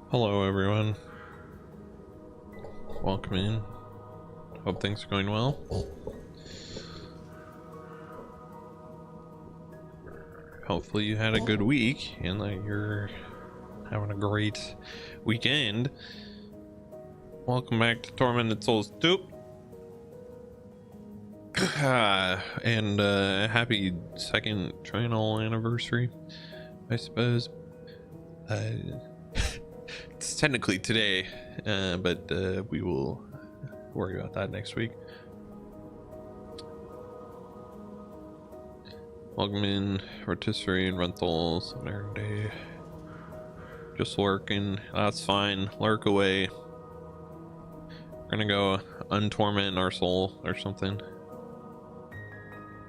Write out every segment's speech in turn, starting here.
Hello everyone, welcome in. Hope things are going well. Hopefully you had a good week and that you're having a great weekend. Welcome back to Tormented Souls 2. And happy second channel anniversary, I suppose. It's technically today, but we will worry about that next week. Welcome in, rotisserie and rentals on every day. Just lurking, that's fine. Lurk away. We're gonna go untorment our soul or something.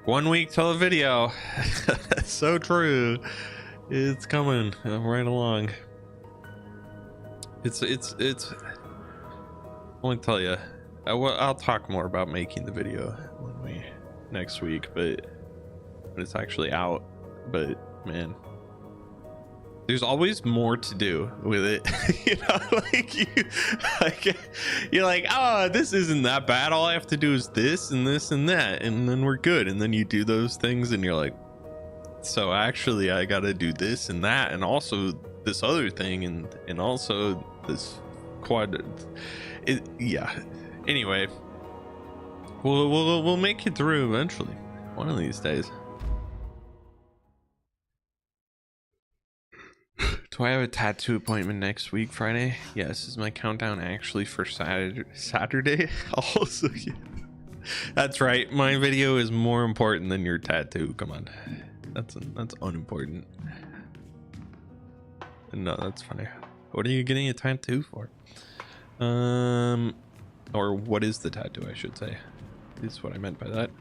1 week till a video. So true. It's coming right along. It's let me tell you, I'll talk more about making the video next week, but when it's actually out. But man, there's always more to do with it. You know, you're like, oh, this isn't that bad, all I have to do is this and this and that, and then we're good. And then you do those things and you're like, so actually I gotta do this and that, and also this other thing, and also this quad. Yeah, anyway, we'll make it through eventually, one of these days. Do I have a tattoo appointment next week, Friday? Yes. Is my countdown actually for Saturday? Also, yeah. That's right, my video is more important than your tattoo. Come on, that's unimportant. No, that's funny. What are you getting a tattoo for? Or what is the tattoo, I should say, is what I meant by that.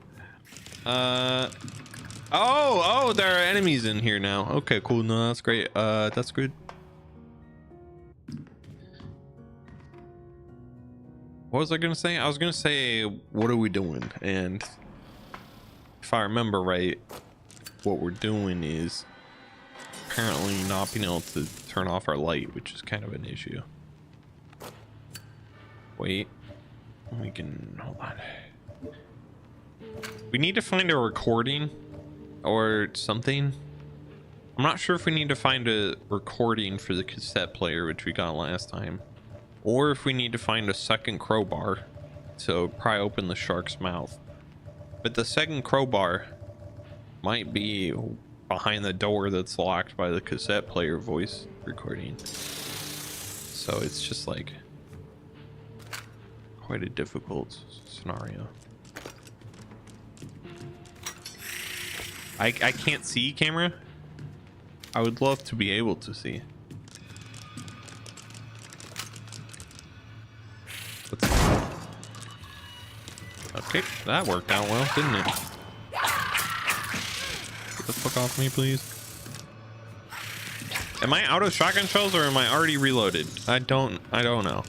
Oh, there are enemies in here now. Okay, cool. No, that's great. That's good. What was I gonna say? I was gonna say, what are we doing? And if I remember right, what we're doing is apparently not being able to turn off our light, which is kind of an issue. Wait, we can hold on. We need to find a recording or something. I'm not sure if we need to find a recording for the cassette player, which we got last time, or if we need to find a second crowbar to pry open the shark's mouth. But the second crowbar might be behind the door that's locked by the cassette player voice recording, so it's just like quite a difficult scenario. I can't see, camera. I would love to be able to see. Okay, that worked out well, didn't it? Get the fuck off me, please. Am I out of shotgun shells or am I already reloaded? I don't know.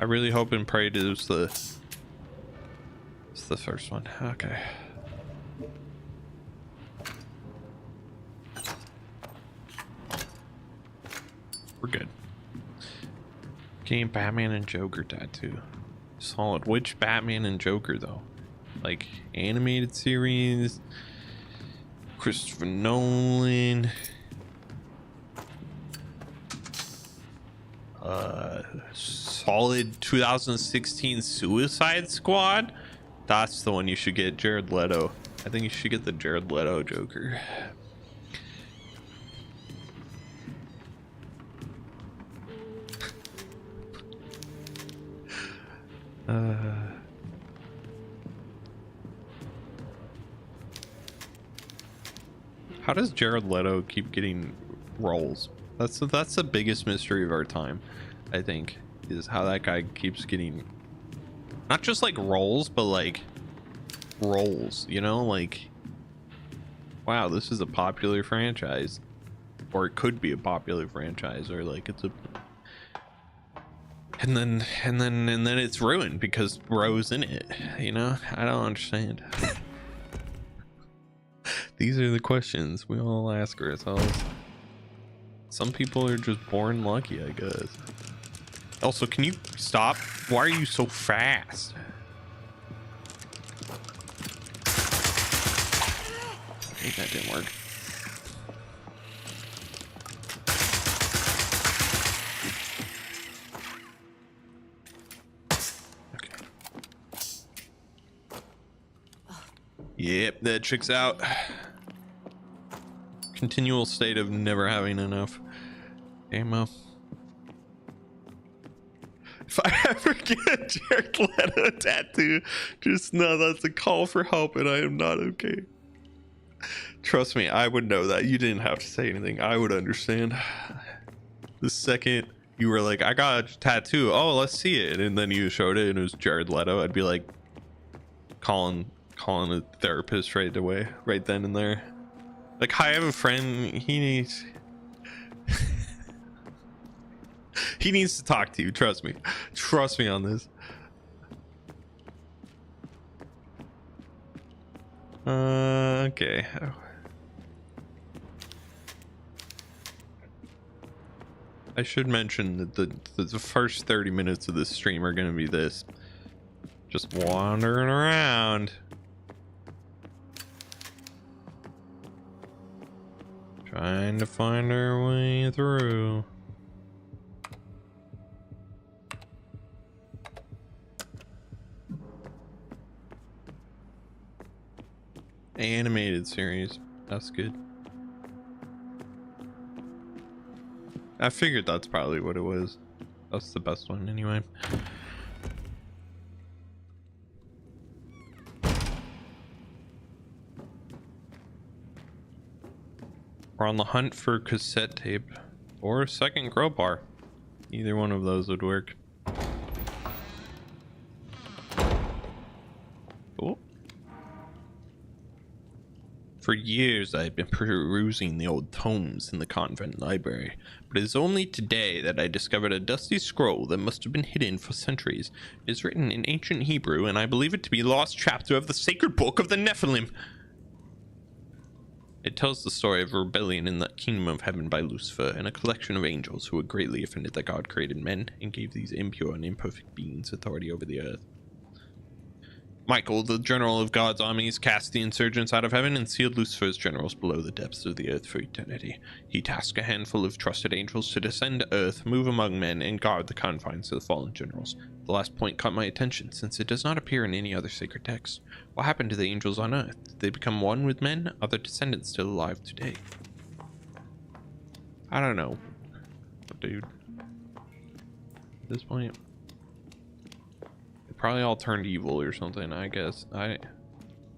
I really hope and pray it was the first one. Okay. We're good. Game Batman and Joker tattoo. Solid. Which Batman and Joker though? Like animated series? Christopher Nolan? Solid 2016 Suicide Squad? That's the one you should get. Jared Leto. I think you should get the Jared Leto Joker. How does Jared Leto keep getting roles? That's the biggest mystery of our time, I think, is how that guy keeps getting not just like roles, but like roles, you know, like, wow, this is a popular franchise, or it could be a popular franchise, or like it's a, and then it's ruined because Bro's in it, you know. I don't understand. These are the questions we all ask ourselves. Some people are just born lucky, I guess. Also, can you stop? Why are you so fast? I think that didn't work. Yep, that checks out. Continual state of never having enough ammo. If I ever get a Jared Leto tattoo, just know that's a call for help and I am not okay. Trust me, I would know that. You didn't have to say anything. I would understand. The second you were like, I got a tattoo. Oh, let's see it. And then you showed it and it was Jared Leto. I'd be like calling a therapist right away, right then and there. Like, hi, I have a friend, he needs to talk to you. Trust me on this. Okay. I should mention that the first 30 minutes of this stream are going to be this, just wandering around. Trying to find our way through. Animated series. That's good. I figured that's probably what it was. That's the best one anyway. We're on the hunt for cassette tape or a second crowbar. Either one of those would work. Cool. For years I've been perusing the old tomes in the convent library, but it is only today that I discovered a dusty scroll that must have been hidden for centuries. It is written in ancient Hebrew, and I believe it to be a lost chapter of the sacred book of the Nephilim. It tells the story of a rebellion in the kingdom of heaven by Lucifer and a collection of angels who had greatly offended that God created men and gave these impure and imperfect beings authority over the earth. Michael, the general of God's armies, cast the insurgents out of heaven and sealed Lucifer's generals below the depths of the earth for eternity. He tasked a handful of trusted angels to descend to earth, move among men, and guard the confines of the fallen generals. The last point caught my attention, since it does not appear in any other sacred text. What happened to the angels on earth? Did they become one with men? Are their descendants still alive today? I don't know, dude. At this point, probably all turned evil or something, I guess.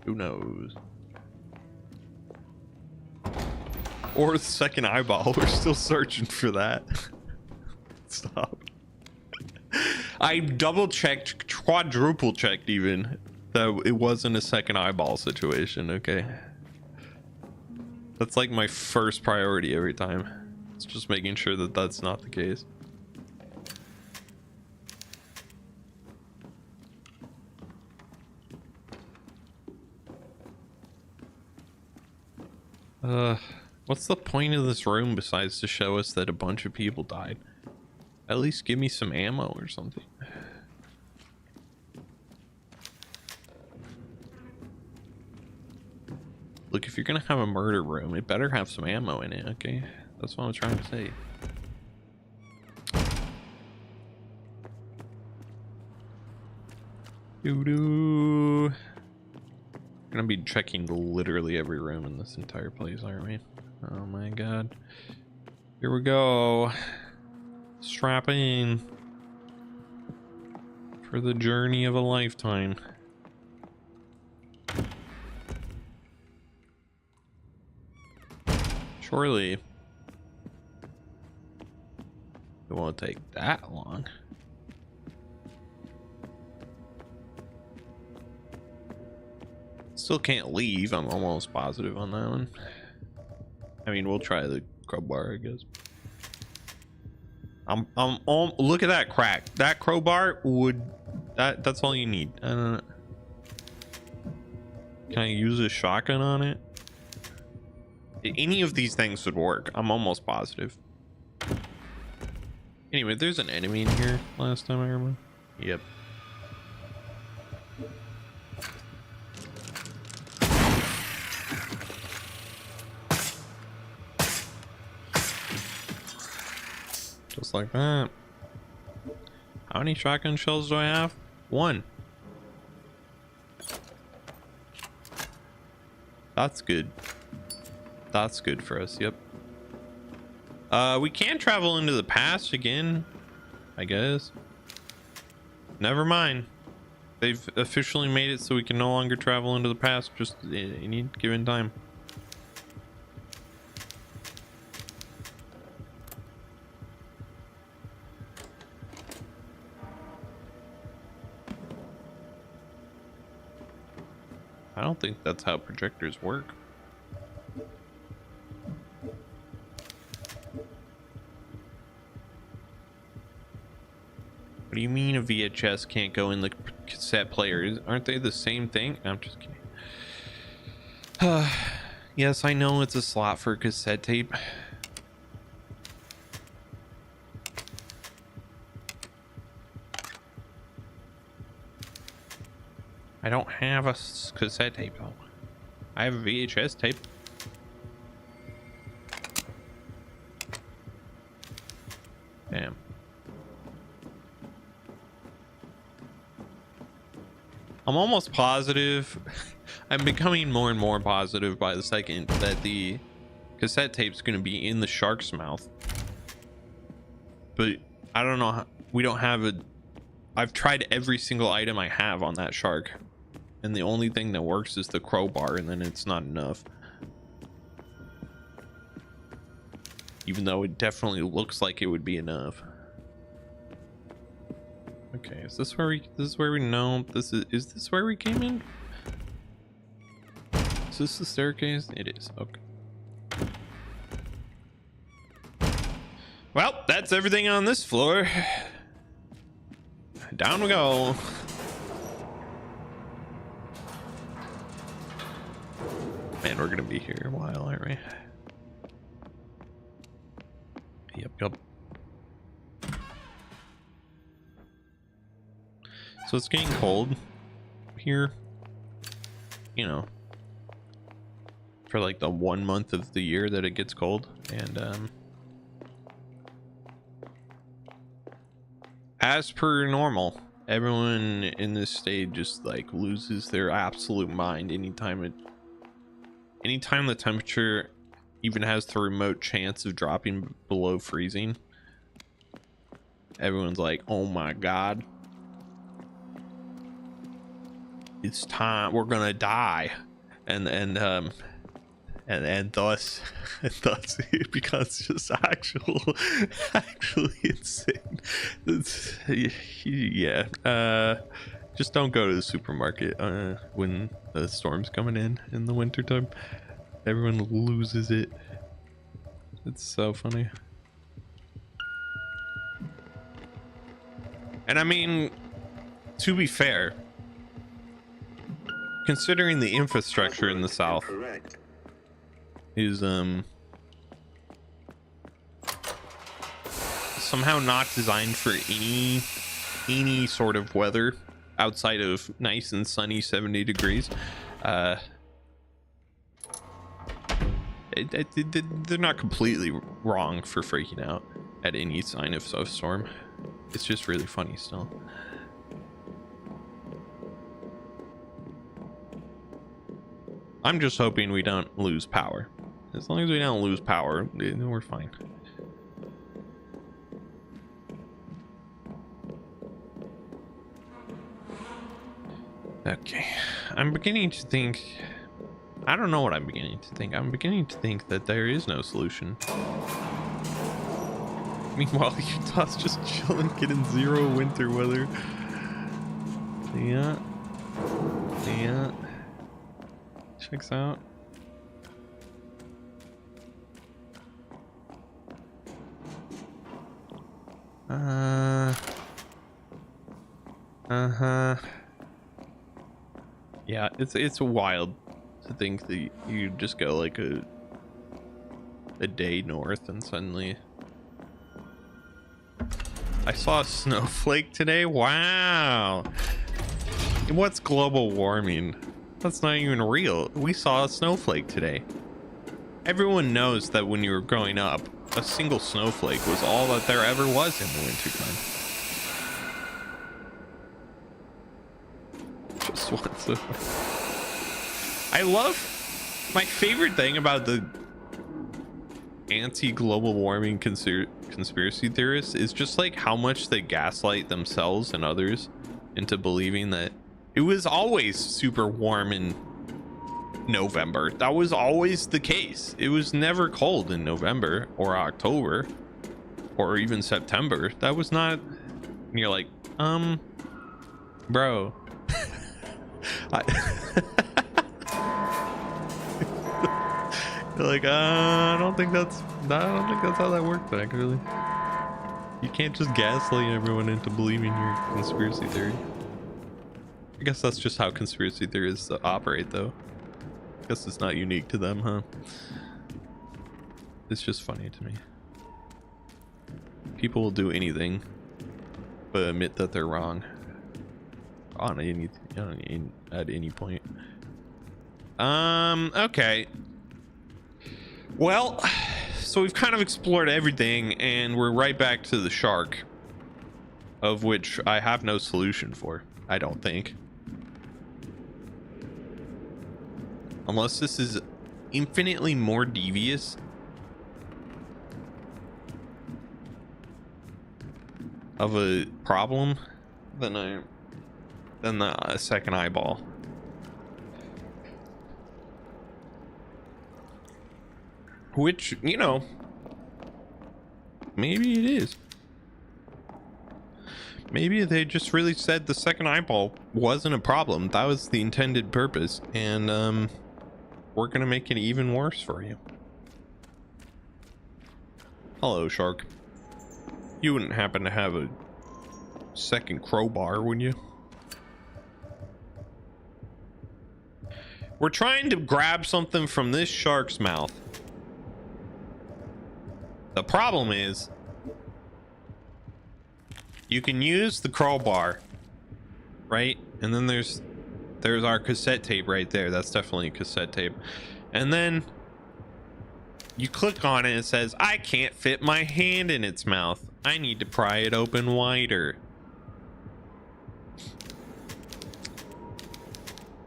Who knows? Or the second eyeball. We're still searching for that. Stop. I double checked, quadruple checked even, that it wasn't a second eyeball situation. Okay, that's like my first priority every time. It's just making sure that that's not the case. What's the point of this room besides to show us that a bunch of people died? At least give me some ammo or something. Look, if you're gonna have a murder room, it better have some ammo in it, okay? That's what I'm trying to say. Doo-doo. We're gonna be checking literally every room in this entire place, aren't we? Oh my god. Here we go. Strap in for the journey of a lifetime. Surely it won't take that long. Still can't leave. I'm almost positive on that one. I mean, we'll try the crowbar, I guess. Look at that crack. That crowbar would, that's all you need. I don't know. Can I use a shotgun on it? Any of these things would work. I'm almost positive. Anyway, there's an enemy in here last time I remember. Yep. Just like that. How many shotgun shells do I have? 1. That's good. That's good for us. Yep. We can travel into the past again, I guess. Never mind. They've officially made it so we can no longer travel into the past just any given time. I don't think that's how projectors work. What do you mean a VHS can't go in the cassette player? Aren't they the same thing? I'm just kidding. Yes, I know it's a slot for cassette tape. I don't have a cassette tape though. I have a VHS tape. Damn. I'm almost positive. I'm becoming more and more positive by the second that the cassette tape's going to be in the shark's mouth. But I don't know how, we don't have a... I've tried every single item I have on that shark, and the only thing that works is the crowbar, and then it's not enough. Even though it definitely looks like it would be enough. Okay, is this where we... This is where we know... This is this where we came in? Is this the staircase? It is. Okay. Well, that's everything on this floor. Down we go. Man, we're gonna be here a while, aren't we? Yep. So it's getting cold here, you know, for like the 1 month of the year that it gets cold. And as per normal, everyone in this state just like loses their absolute mind anytime the temperature even has the remote chance of dropping below freezing. Everyone's like, oh my god, it's time, we're gonna die. And thus it becomes just actually insane. Yeah, just don't go to the supermarket when the storm's coming in the wintertime. Everyone loses it. It's so funny. And I mean, to be fair, considering the infrastructure in the south is somehow not designed for any sort of weather outside of nice and sunny 70 degrees, they're not completely wrong for freaking out at any sign of a storm. It's just really funny still. I'm just hoping we don't lose power. As long as we don't lose power, we're fine. Okay, I'm beginning to think... I don't know what I'm beginning to think. I'm beginning to think that there is no solution. Meanwhile, Utah's just chilling, getting 0 winter weather. Yeah. Checks out. Yeah, it's wild to think that you just go like a a day north and suddenly I saw a snowflake today. Wow. What's global warming? That's not even real. We saw a snowflake today. Everyone knows that when you were growing up, a single snowflake was all that there ever was in the wintertime. Just once. I love, my favorite thing about the anti-global warming conspiracy theorists is just like how much they gaslight themselves and others into believing that it was always super warm in November. That was always the case. It was never cold in November or October or even September. That was not. And you're like, bro. You're like, I don't think that's how that works actually. You can't just gaslight everyone into believing your conspiracy theory. I guess that's just how conspiracy theories operate, though. I guess it's not unique to them, huh? It's just funny to me. People will do anything but admit that they're wrong on anything, at any point. Okay. Well, so we've kind of explored everything, and we're right back to the shark, of which I have no solution for, I don't think. Unless this is infinitely more devious. Of a problem than the second eyeball. Which, you know, maybe it is. Maybe they just really said the second eyeball wasn't a problem. That was the intended purpose, and we're gonna make it even worse for you. Hello, shark. You wouldn't happen to have a second crowbar, would you? We're trying to grab something from this shark's mouth. The problem is, you can use the crowbar, right? And then there's our cassette tape right there. That's definitely a cassette tape. And then you click on it and it says, I can't fit my hand in its mouth. I need to pry it open wider.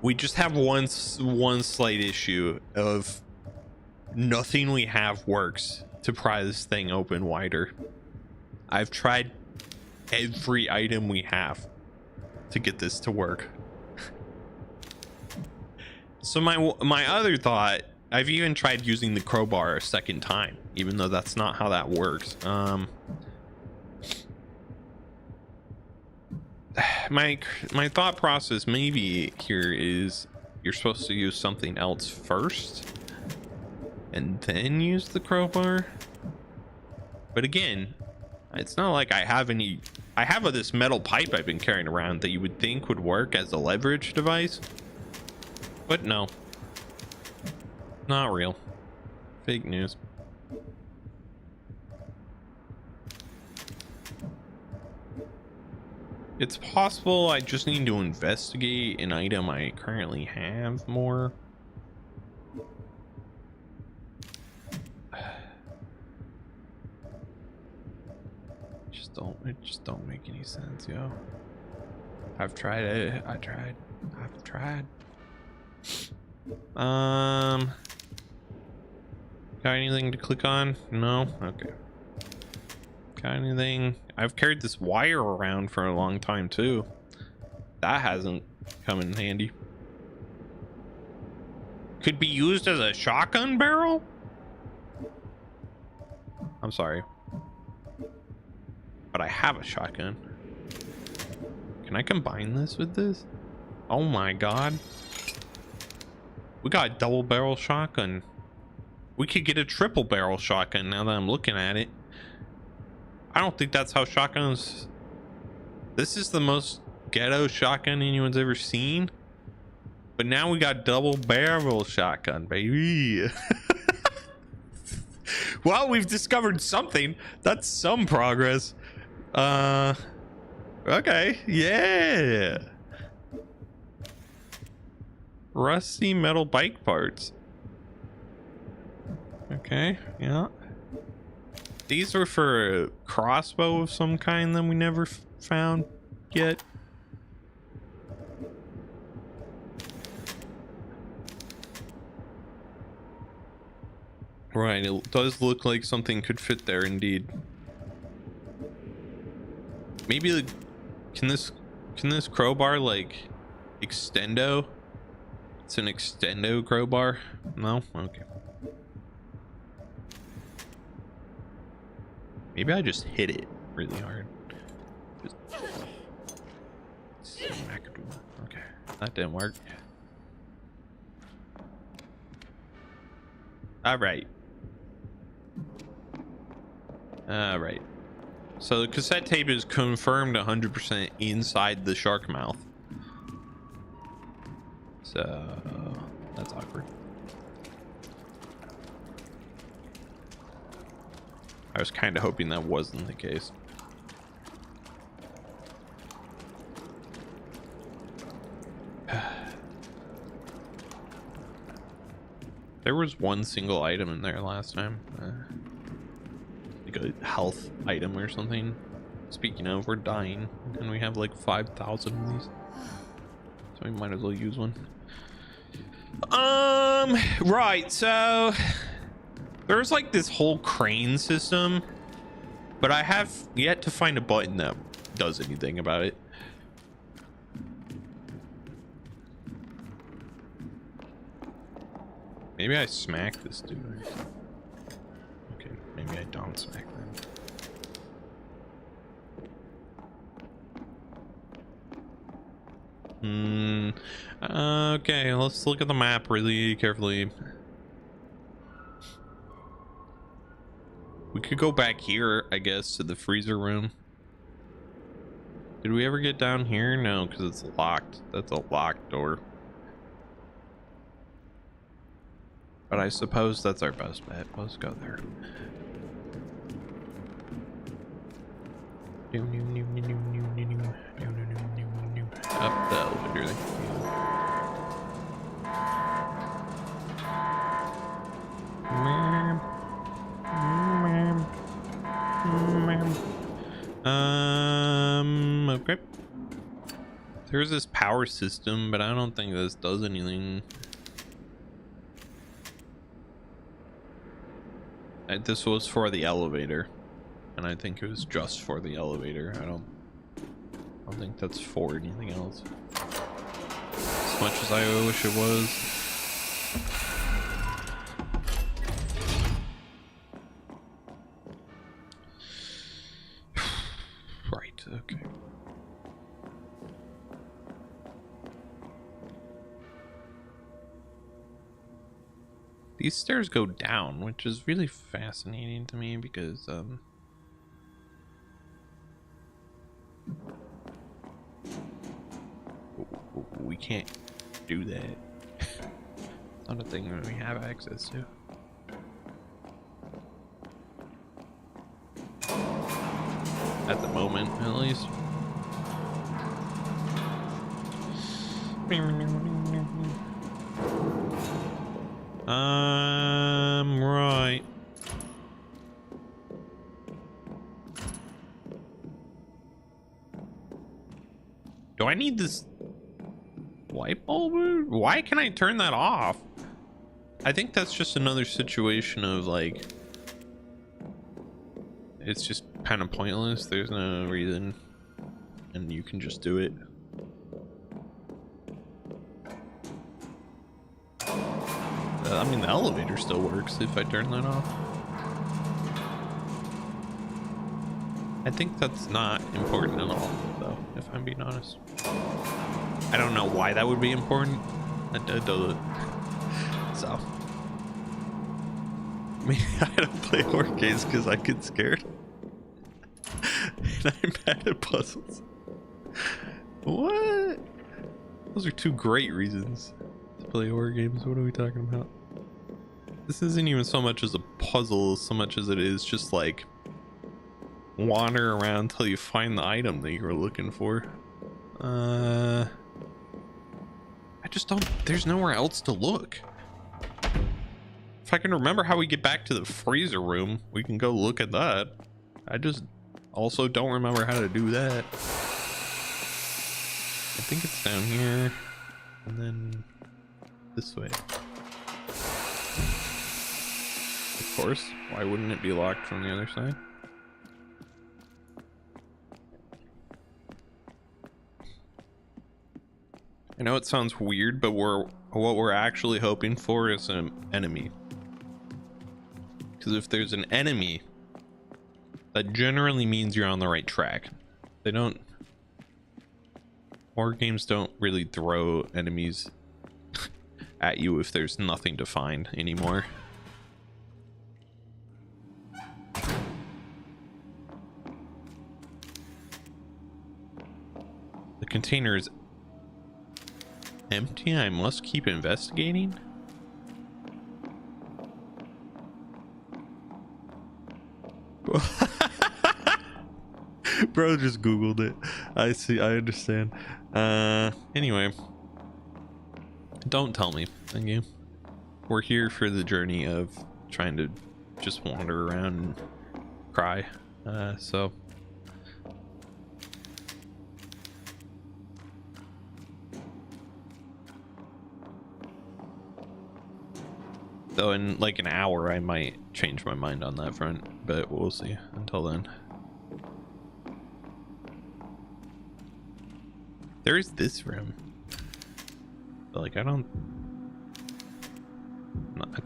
We just have one slight issue of nothing we have works to pry this thing open wider. I've tried every item we have to get this to work. So my other thought, I've even tried using the crowbar a second time, even though that's not how that works. My thought process maybe here is you're supposed to use something else first and then use the crowbar. But again, it's not like I have this metal pipe I've been carrying around that you would think would work as a leverage device, but no, not real. Fake news. It's possible I just need to investigate an item I currently have more. It just don't make any sense, yo. I've tried it. I've tried. Got anything to click on? No? Okay. Got anything? I've carried this wire around for a long time too. That hasn't come in handy. Could be used as a shotgun barrel? I'm sorry, but I have a shotgun. Can I combine this with this? Oh my god. We got a double barrel shotgun. We could get a triple barrel shotgun now that I'm looking at it. I don't think that's how shotguns... This is the most ghetto shotgun anyone's ever seen. But now we got double barrel shotgun, baby. Well, we've discovered something. That's some progress. Okay, yeah. Rusty metal bike parts. Okay, yeah. These were for a crossbow of some kind that we never found yet. Right, it does look like something could fit there indeed. Maybe can this crowbar like extendo? It's an extendo crowbar. No? Okay. Maybe I just hit it really hard. Okay, that didn't work. All right. So the cassette tape is confirmed 100% inside the shark mouth. So that's awkward. I was kind of hoping that wasn't the case. There was one single item in there last time. Like a health item or something. Speaking of, we're dying and we have like 5,000 of these. So we might as well use one. Right, so there's like this whole crane system, but I have yet to find a button that does anything about it. Maybe I smack this dude. Okay, maybe I don't smack them. Okay, let's look at the map really carefully. We could go back here, I guess, to the freezer room. Did we ever get down here? No, because it's locked. That's a locked door. But I suppose that's our best bet. Let's go there. Up the elevator. Okay. There's this power system, but I don't think this does anything. This was for the elevator, and I think it was just for the elevator. I don't think that's for anything else. As much as I wish it was. Right, okay. These stairs go down, which is really fascinating to me because we can't do that. It's not a thing that we have access to. At the moment, at least. Right. Do I need this light bulb? Why can I turn that off? I think that's just another situation of like, it's just kind of pointless. There's no reason, and you can just do it. I mean, the elevator still works if I turn that off. I think that's not important at all, though, if I'm being honest. I don't know why that would be important. It does it. So. Maybe I don't play horror games because I get scared. And I'm bad at puzzles. What? Those are two great reasons to play horror games. What are we talking about? This isn't even so much as a puzzle so much as it is just like wander around until you find the item that you were looking for. I just don't, there's nowhere else to look. If I can remember how we get back to the freezer room, we can go look at that. I just also don't remember how to do that. I think it's down here and then this way. Of course, why wouldn't it be locked from the other side? I know it sounds weird, but what we're actually hoping for is an enemy. Because if there's an enemy, that generally means you're on the right track. They don't... Horror games don't really throw enemies at you if there's nothing to find anymore. The container is empty. I must keep investigating. Bro just googled it. I see, I understand. Anyway, don't tell me. Thank you. We're here for the journey of trying to just wander around and cry. So though in like an hour I might change my mind on that front, but we'll see. Until then, there's this room, but like I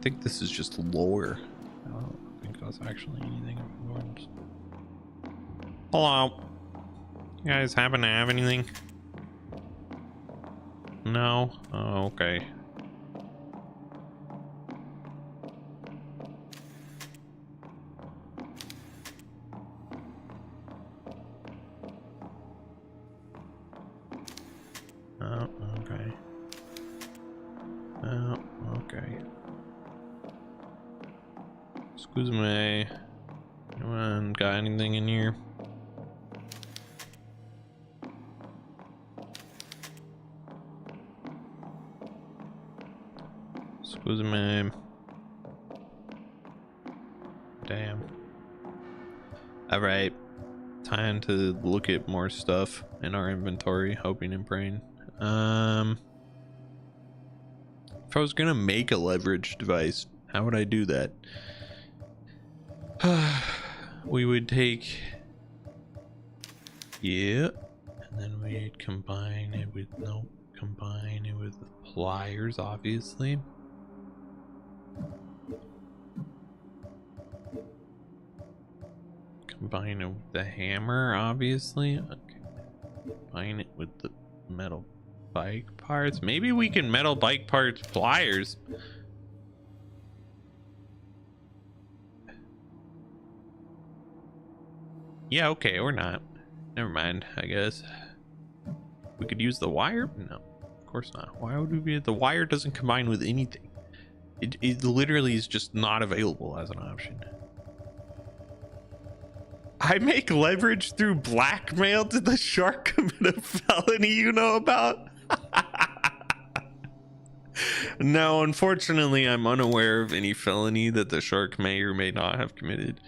think this is just lore. I don't think that's actually anything important. Hello, you guys happen to have anything? No? Oh, okay. Oh, okay. Oh, okay. Excuse me. Anyone got anything in here? Excuse me. Damn. Alright. Time to look at more stuff in our inventory, hoping and praying. If I was gonna make a leverage device, how would I do that? We would take, yeah, and then we'd combine it with, nope, combine it with the pliers, obviously. Combine it with the hammer, obviously. Okay. Combine it with the metal bike parts. Maybe we can metal bike parts pliers. Yeah, okay, or not. Never mind, I guess. We could use the wire? No, of course not. Why would we be? The wire doesn't combine with anything. It literally is just not available as an option. I make leverage through blackmail. Did the shark commit a felony you know about? No, unfortunately, I'm unaware of any felony that the shark may or may not have committed.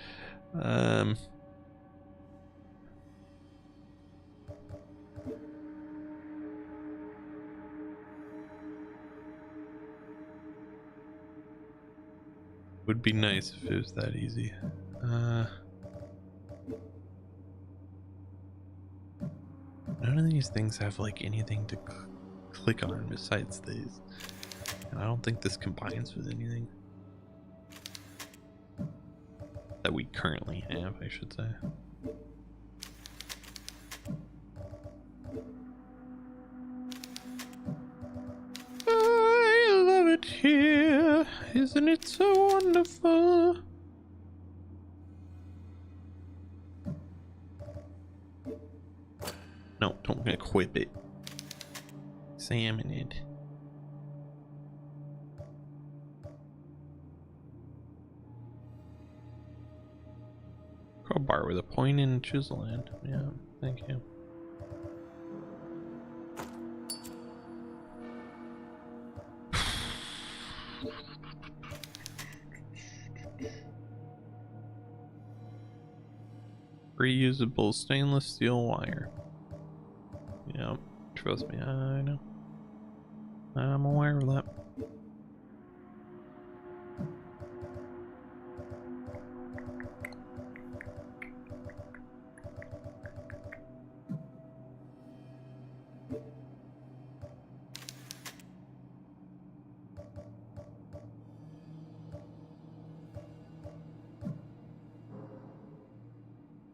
Would be nice if it was that easy. None of these things have like anything to click on besides these, and I don't think this combines with anything that we currently have, I should say. I love it here, isn't it so wonderful? No, don't equip it. Examine it. Crowbar with a point and chisel end. Yeah, thank you. Reusable stainless steel wire. Yeah, trust me, I know. I'm aware of that.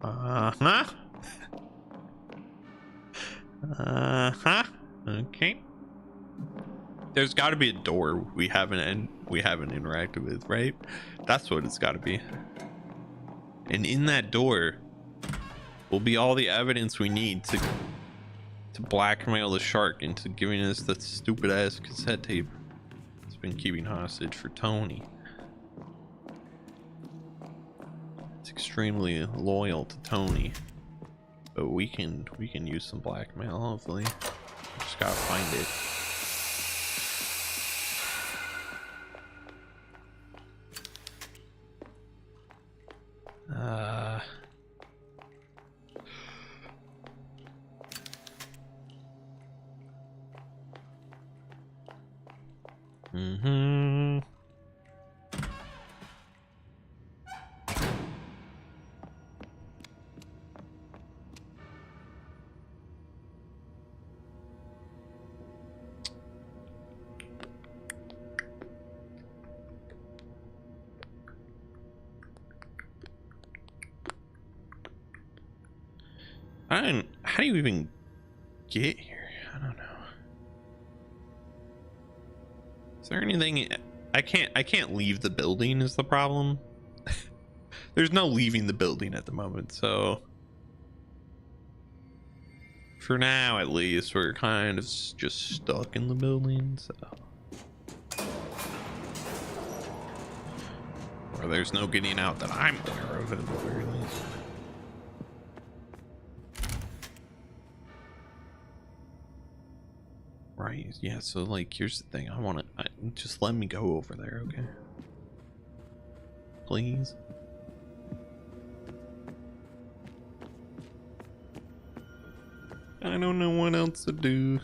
Uh-huh. Uh-huh. Okay. There's got to be a door we haven't interacted with, right? That's what it's got to be. And in that door will be all the evidence we need to blackmail the shark into giving us the stupid ass cassette tape it's been keeping hostage for Tony. It's extremely loyal to Tony, but we can use some blackmail. Hopefully, just gotta find it. How do you even get here? I don't know. Is there anything? I can't leave the building is the problem. There's no leaving the building at the moment, so for now at least we're kind of just stuck in the building, so or there's no getting out that I'm aware of at the very least. Right, yeah, so like here's the thing, I just let me go over there, okay? Please. I don't know what else to do.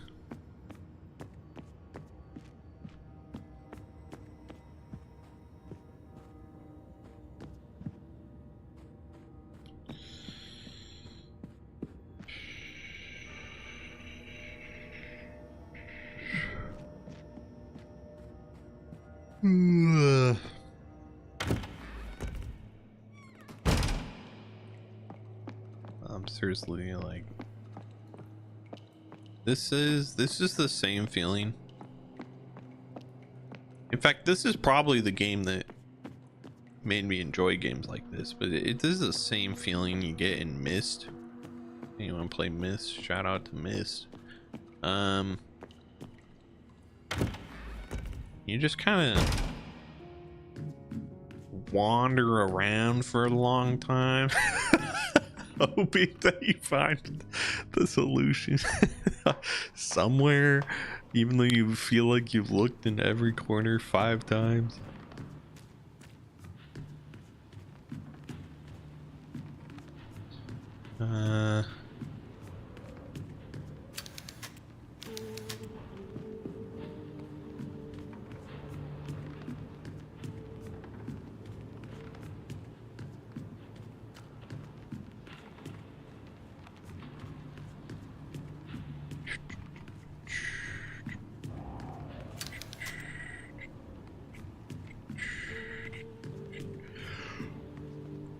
I'm seriously like, this is the same feeling. In fact, this is probably the game that made me enjoy games like this, but this is the same feeling you get in Myst. Anyone play Myst? Shout out to Myst. You just kind of wander around for a long time hoping that you find the solution somewhere, even though you feel like you've looked in every corner 5 times.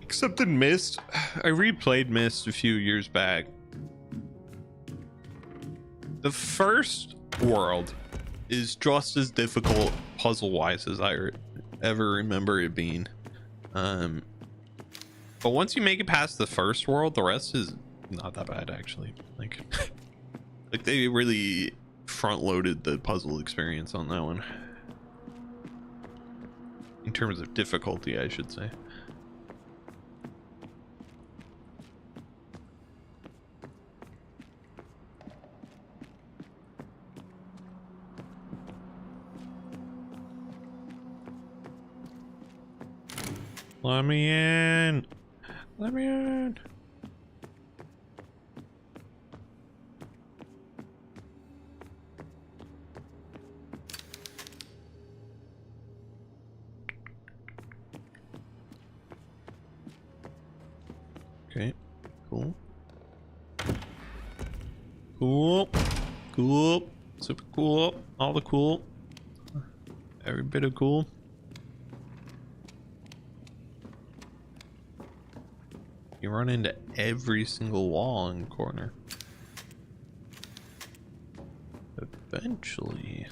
Except in Myst, I replayed Myst a few years back. The first world is just as difficult puzzle-wise as I ever remember it being. But once you make it past the first world, the rest is not that bad actually. Like they really front-loaded the puzzle experience on that one. In terms of difficulty, I should say. Let me in. Let me in. Okay, cool. Cool. Cool. Super cool. All the cool. Every bit of cool. You run into every single wall in the corner. Eventually,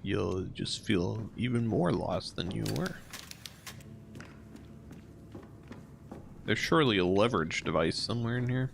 you'll just feel even more lost than you were. There's surely a leverage device somewhere in here.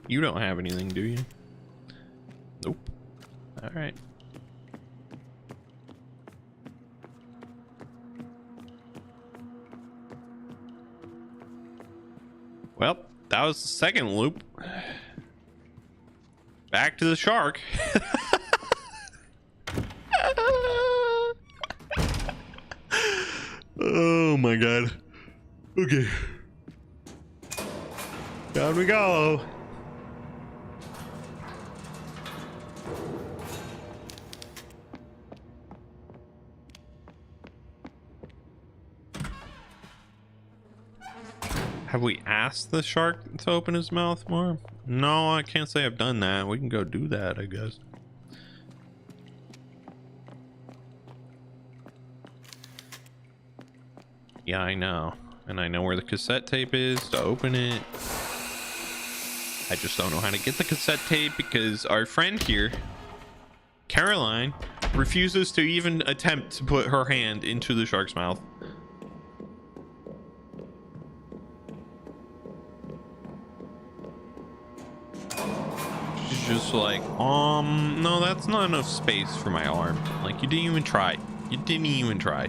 You don't have anything, do you? Nope. All right. Well, that was the second loop. Back to the shark. Oh my god. Okay. Down we go. Have we asked the shark to open his mouth more? No, I can't say I've done that. We can go do that, I guess. Yeah, I know. And I know where the cassette tape is to open it. I just don't know how to get the cassette tape because our friend here, Caroline, refuses to even attempt to put her hand into the shark's mouth. She's just like, no, that's not enough space for my arm. Like, you didn't even try. You didn't even try.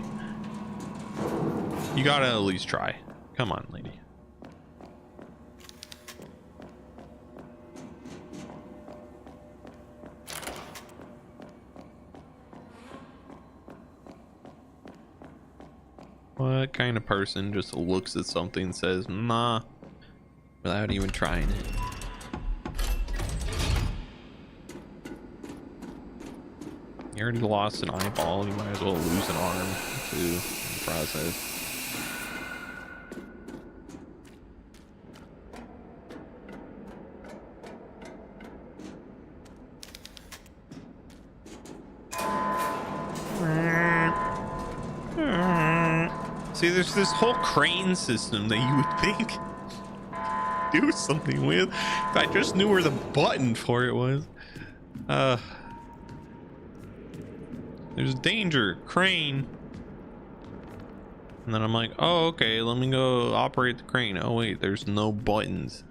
You gotta at least try. Come on, lady. What kind of person just looks at something and says, nah, without even trying it? You already lost an eyeball, you might as well lose an arm too in the process. See, there's this whole crane system that you would think do something with if I just knew where the button for it was. There's danger, crane. And then I'm like, oh, okay, let me go operate the crane. Oh wait, there's no buttons.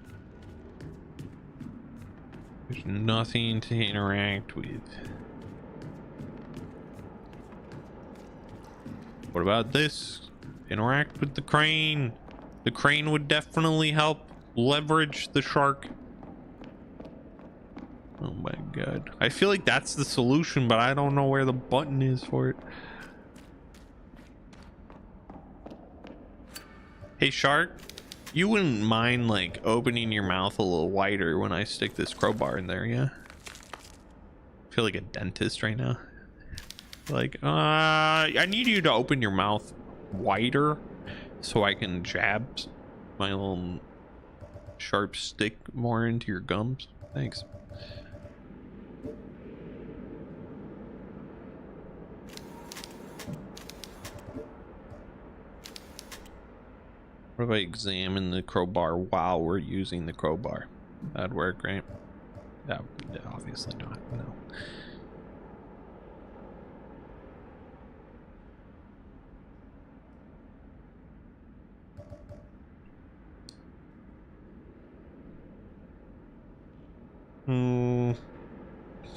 There's nothing to interact with. What about this? Interact with the crane. The crane would definitely help leverage the shark. Oh my god. I feel like that's the solution, but I don't know where the button is for it. Hey shark, you wouldn't mind like opening your mouth a little wider when I stick this crowbar in there, yeah? I feel like a dentist right now. Like, I need you to open your mouth wider so I can jab my little sharp stick more into your gums. Thanks. What if I examine the crowbar while we're using the crowbar? That'd work, right? That obviously not. No.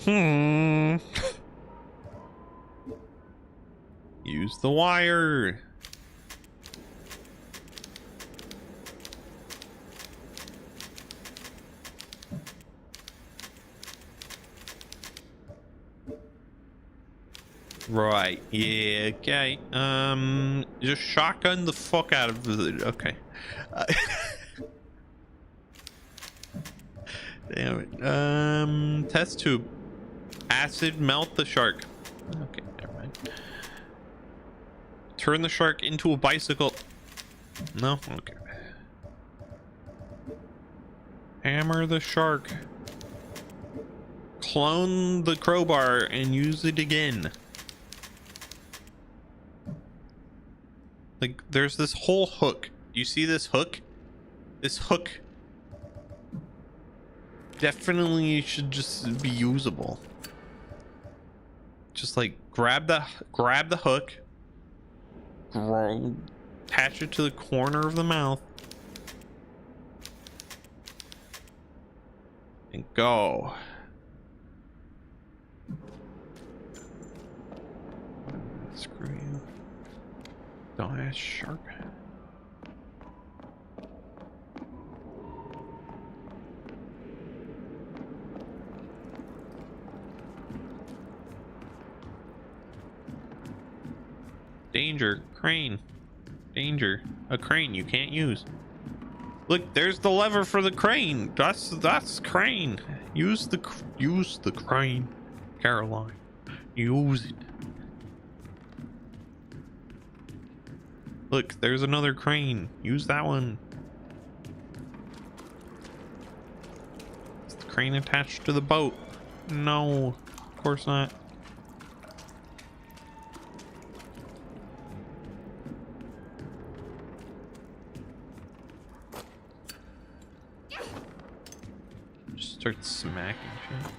Use the wire. Right, yeah, okay. Just shotgun the fuck out of the, okay. Damn it. Test tube. Acid melt the shark. Okay, never mind. Turn the shark into a bicycle. No? Okay. Hammer the shark. Clone the crowbar and use it again. Like, there's this whole hook. You see this hook? This hook definitely should just be usable. Just like grab the hook, attach it to the corner of the mouth, and go. Screw you. Dumbass shark. Danger. Crane. Danger. A crane you can't use. Look, there's the lever for the crane. That's crane. Use the crane, Caroline. Use it. Look, there's another crane. Use that one. Is the crane attached to the boat? No, of course not. Just start smacking shit.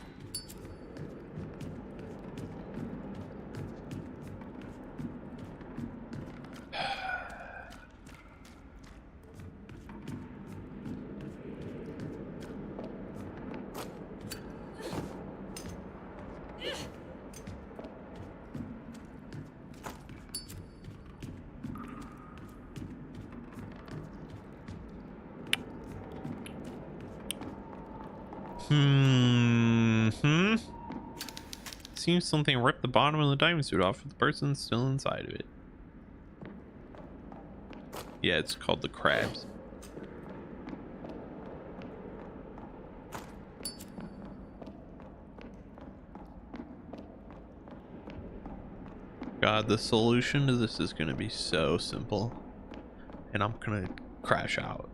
Seems something ripped the bottom of the diamond suit off with the person still inside of it. Yeah, it's called the crabs. God, the solution to this is gonna be so simple. And I'm gonna crash out.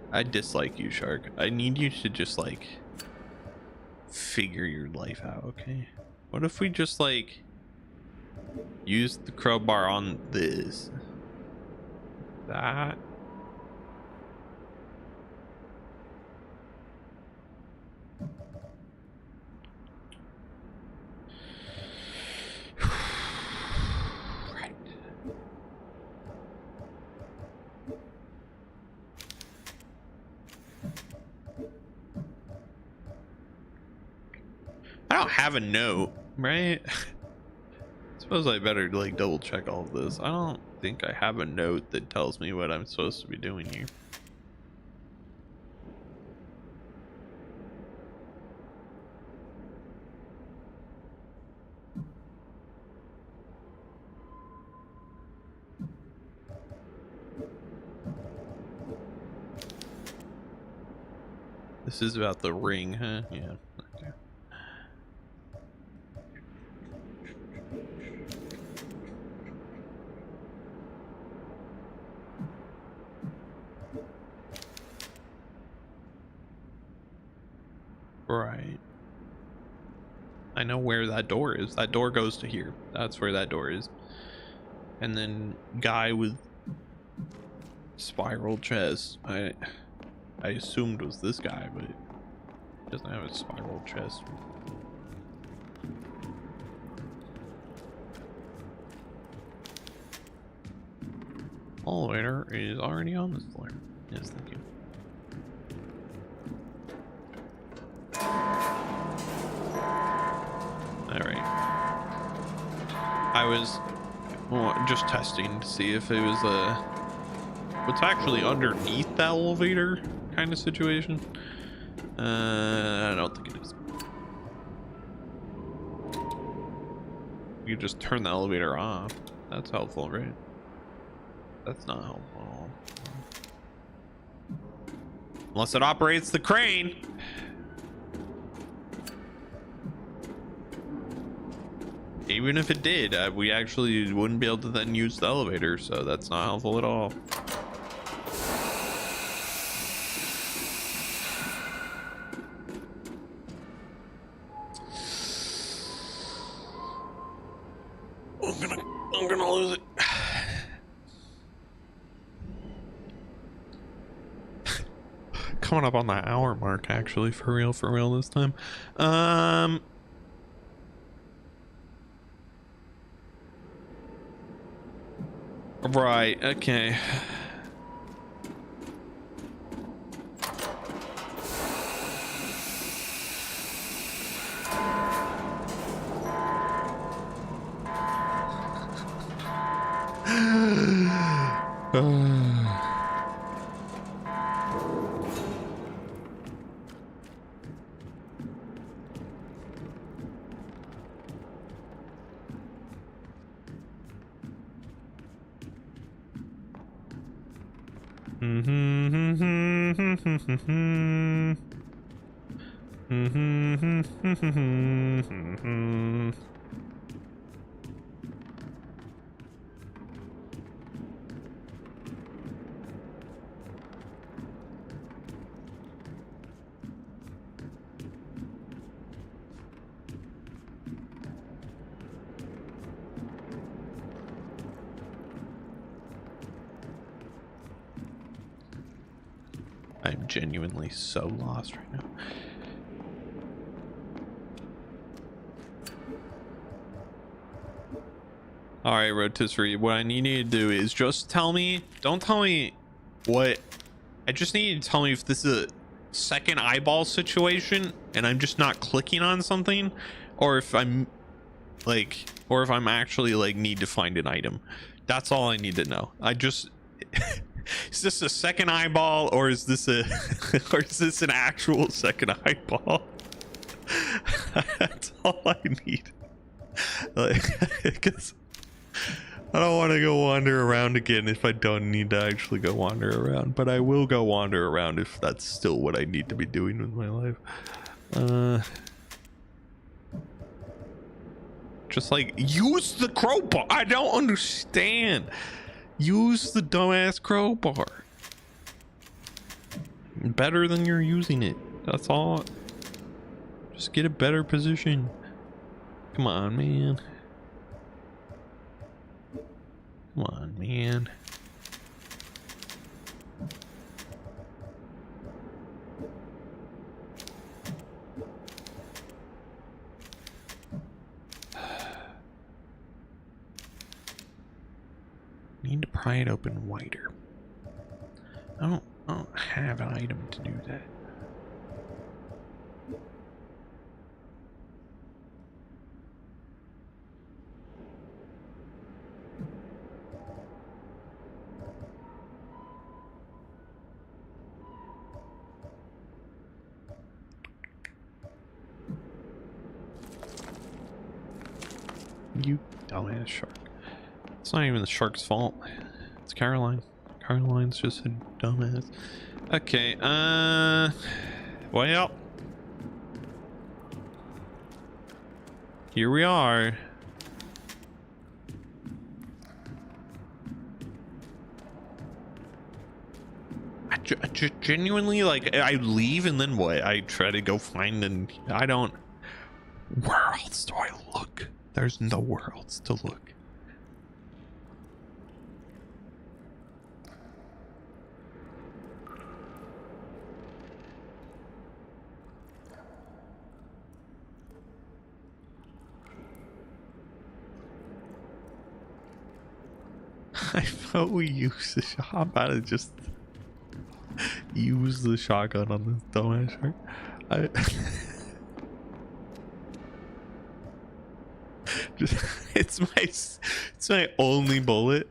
I dislike you, shark. I need you to just like figure your life out, okay? What if we just like use the crowbar on this? That. I don't have a note, right? Suppose I better like double check all of this. I don't think I have a note that tells me what I'm supposed to be doing here. This is about the ring, huh? Yeah. Okay. Right. I know where that door is. That door goes to here. That's where that door is. And then guy with spiral chest. I assumed was this guy, but he doesn't have a spiral chest. Elevator is already on this floor. Yes, thank you. was just testing to see if it was what's actually underneath the elevator kind of situation. I don't think it is. You just turn the elevator off. That's helpful, right? That's not helpful. Unless it operates the crane. Even if it did, we actually wouldn't be able to then use the elevator, so that's not helpful at all. I'm gonna lose it. Coming up on the hour mark, actually, for real this time. Right, okay. I'm genuinely so lost right now. All right, rotisserie, what I need you to do is just tell me, don't tell me what, I just need you to tell me if this is a second eyeball situation and I'm just not clicking on something, or if I'm like, or if I'm actually like need to find an item. That's all I need to know. I just is this a second eyeball, or is this a or is this an actual second eyeball? That's all I need. Like, because I don't want to go wander around again if I don't need to actually go wander around, but I will go wander around if that's still what I need to be doing with my life. Just like, use the crowbar. I don't understand. Use the dumbass crowbar. Better than you're using it. That's all. Just get a better position. Come on, man. Come on, man. Need to pry it open wider. I don't have an item to do that. You dumbass shark. It's not even the shark's fault. It's Caroline. Caroline's just a dumbass. Okay, well, here we are. I genuinely, like, I leave and then what? I try to go find, and I don't. Where else do I look? There's nowhere else to look. I thought we used the shot. I'm about to just use the shotgun on this dumbass shark. Just it's my only bullet.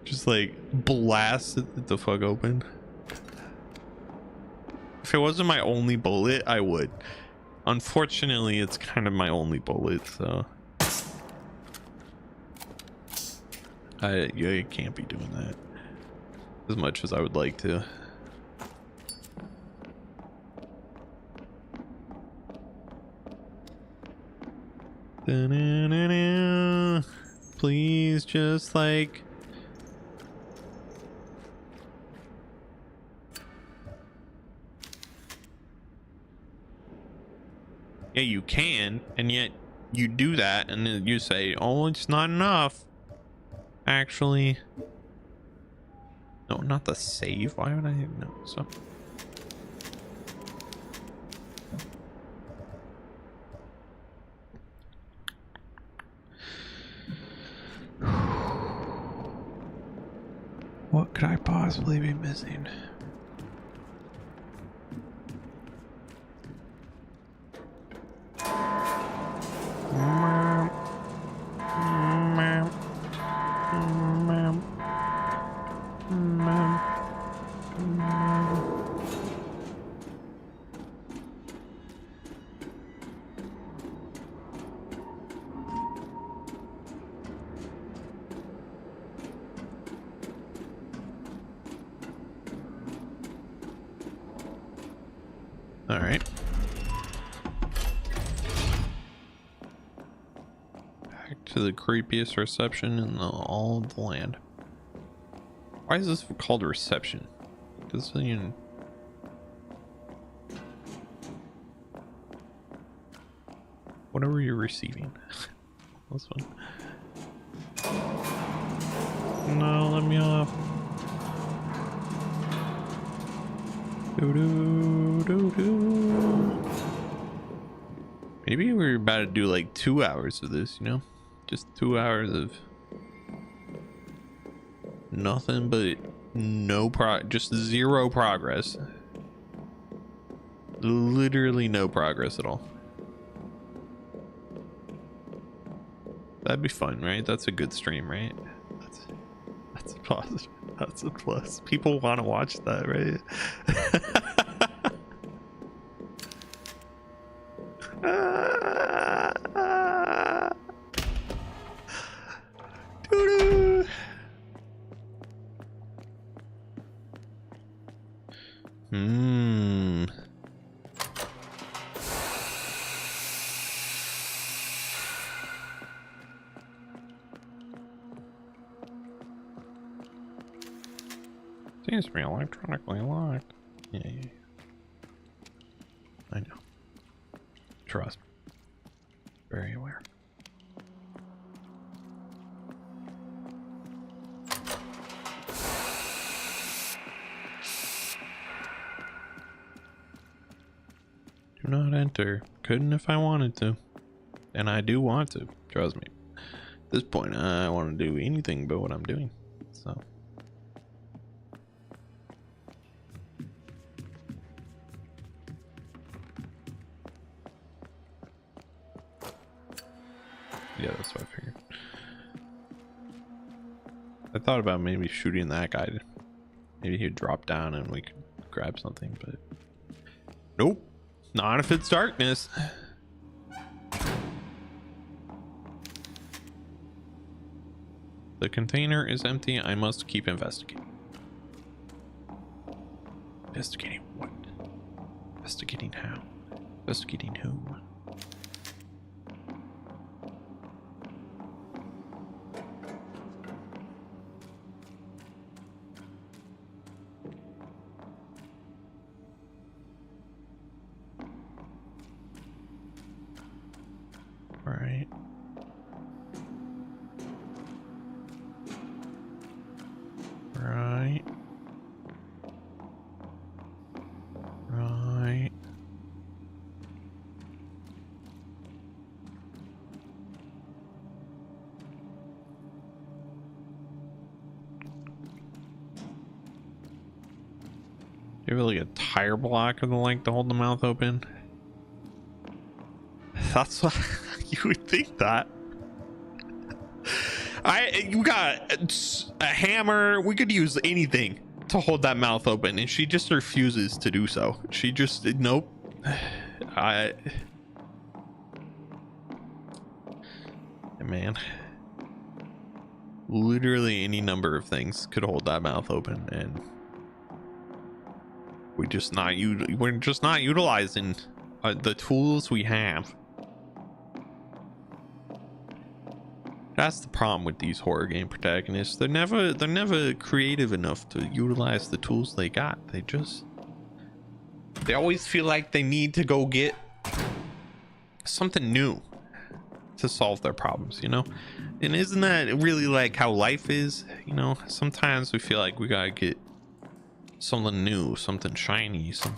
Just like blast it the fuck open. If it wasn't my only bullet, I would. Unfortunately, it's kind of my only bullet, so I can't be doing that as much as I would like to. Da-na-na-na. Please just like yeah, you can, and yet you do that and then you say, oh, it's not enough. Actually, no, not the save. Why would I know? So what could I possibly be missing? All right. Back to the creepiest reception in all of the land. Why is this called a reception? Does it even... What are you receiving? This one. No, let me off. Maybe we're about to do like 2 hours of this, you know? Just 2 hours of nothing but just zero progress. Literally no progress at all. That'd be fun, right? That's a good stream, right? That's a positive. That's a plus. People want to watch that, right? Doo-doo. Seems to be electronically locked. Yeah. I know. Trust me. Very aware. Do not enter. Couldn't if I wanted to. And I do want to. Trust me. At this point, I want to do anything but what I'm doing. So. Yeah, that's what I figured. I thought about maybe shooting that guy. Maybe he'd drop down and we could grab something, but nope. Not if it's darkness. The container is empty. I must keep investigating. Investigating what? Investigating how? Investigating who? Right. Right. Right. Give it like a tire block or the like to hold the mouth open. That's what You would think that. You got a hammer. We could use anything to hold that mouth open, and she just refuses to do so. She just, nope. Man, literally any number of things could hold that mouth open, and we're just not utilizing the tools we have. That's the problem with these horror game protagonists. They're never creative enough to utilize the tools they got. They always feel like they need to go get something new to solve their problems, you know? And isn't that really like how life is? You know, sometimes we feel like we gotta get something new, something shiny, some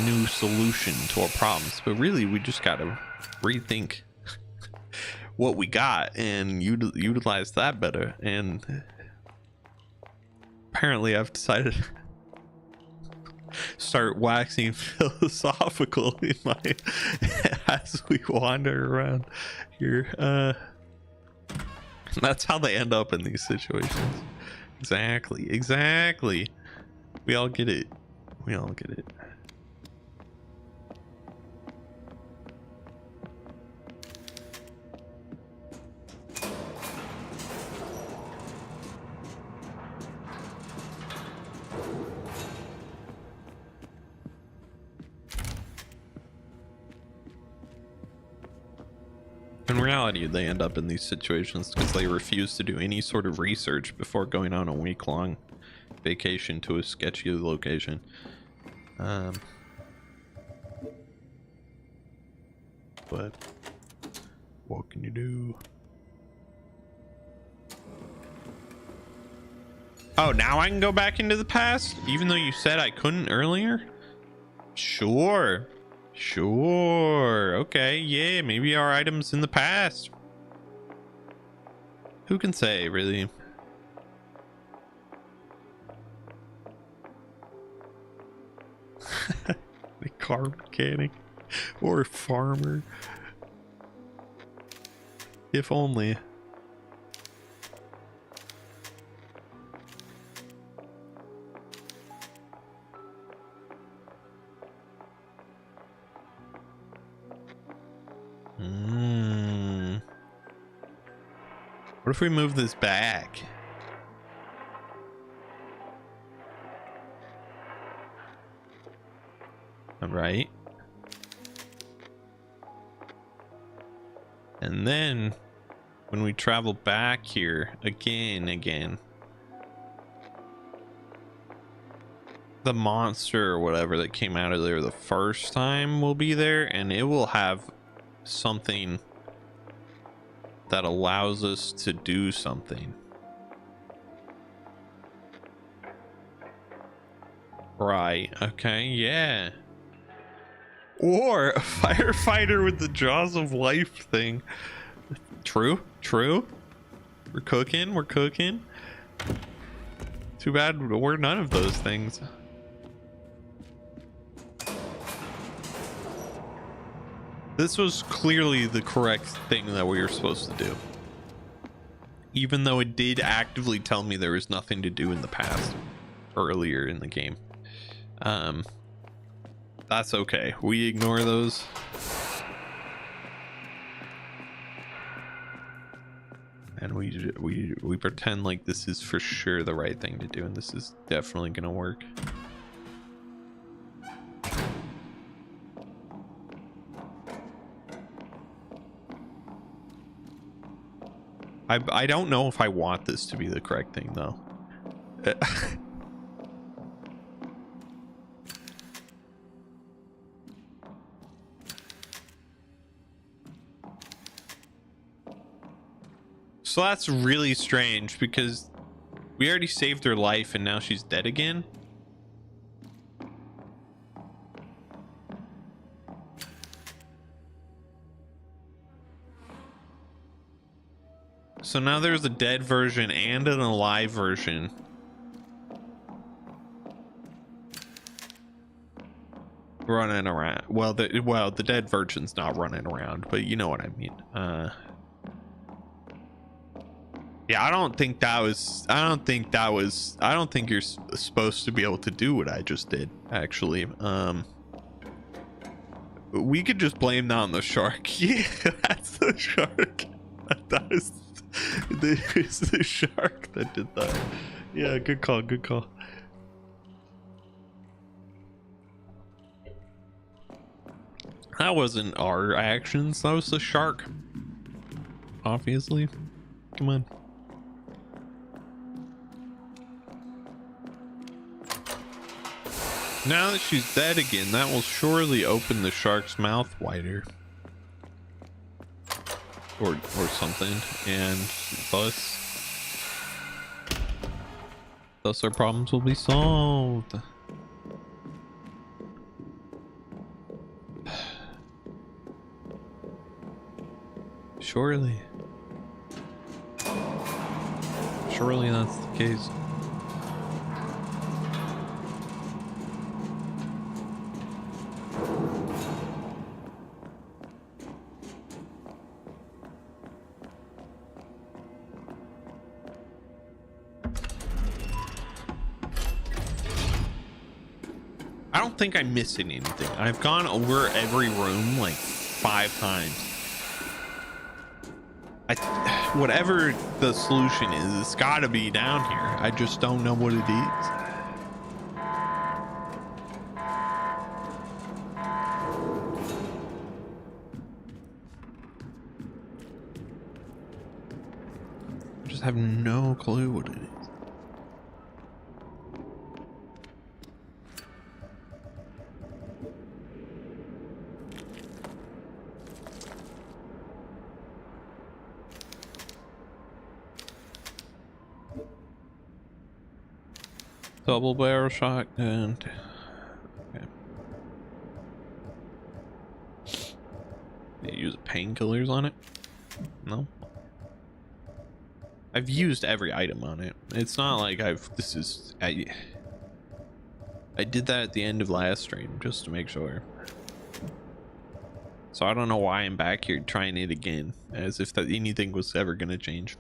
new solution to our problems, but really we just gotta rethink what we got and utilize that better. And apparently I've decided to start waxing philosophical in my as we wander around here. That's how they end up in these situations. Exactly. We all get it. In reality, they end up in these situations because they refuse to do any sort of research before going on a week-long vacation to a sketchy location. But what can you do? Oh, now I can go back into the past, even though you said I couldn't earlier? Sure. Okay, yeah, maybe our items in the past. Who can say, really? The car mechanic or farmer. If only. What if we move this back? All right. And then when we travel back here again, the monster or whatever that came out of there the first time will be there, and it will have something that allows us to do something. Right, okay, yeah. Or a firefighter with the jaws of life thing. True. We're cooking. Too bad we're none of those things. This was clearly the correct thing that we were supposed to do. Even though it did actively tell me there was nothing to do in the past earlier in the game. That's okay. We ignore those. And we pretend like this is for sure the right thing to do, and this is definitely gonna work. I don't know if I want this to be the correct thing though. So that's really strange because we already saved her life and now she's dead again. So now there's a dead version and an alive version. running around. Well, the dead virgin's not running around, but you know what I mean. Yeah, I don't think you're supposed to be able to do what I just did, actually. We could just blame that on the shark. Yeah, that's the shark. That is the shark that did that. Yeah, good call, good call. That wasn't our actions, that was the shark. Obviously. Come on. Now that she's dead again, that will surely open the shark's mouth wider. Or something. And thus our problems will be solved. Surely that's the case. I don't think I'm missing anything. I've gone over every room like 5 times. Whatever the solution is, it's got to be down here. I just don't know what it is. I just have no clue what it is. Double barrel shotgun. Okay. You use painkillers on it? No. I've used every item on it. It's not like I did that at the end of last stream just to make sure. So I don't know why I'm back here trying it again, as if that anything was ever gonna change.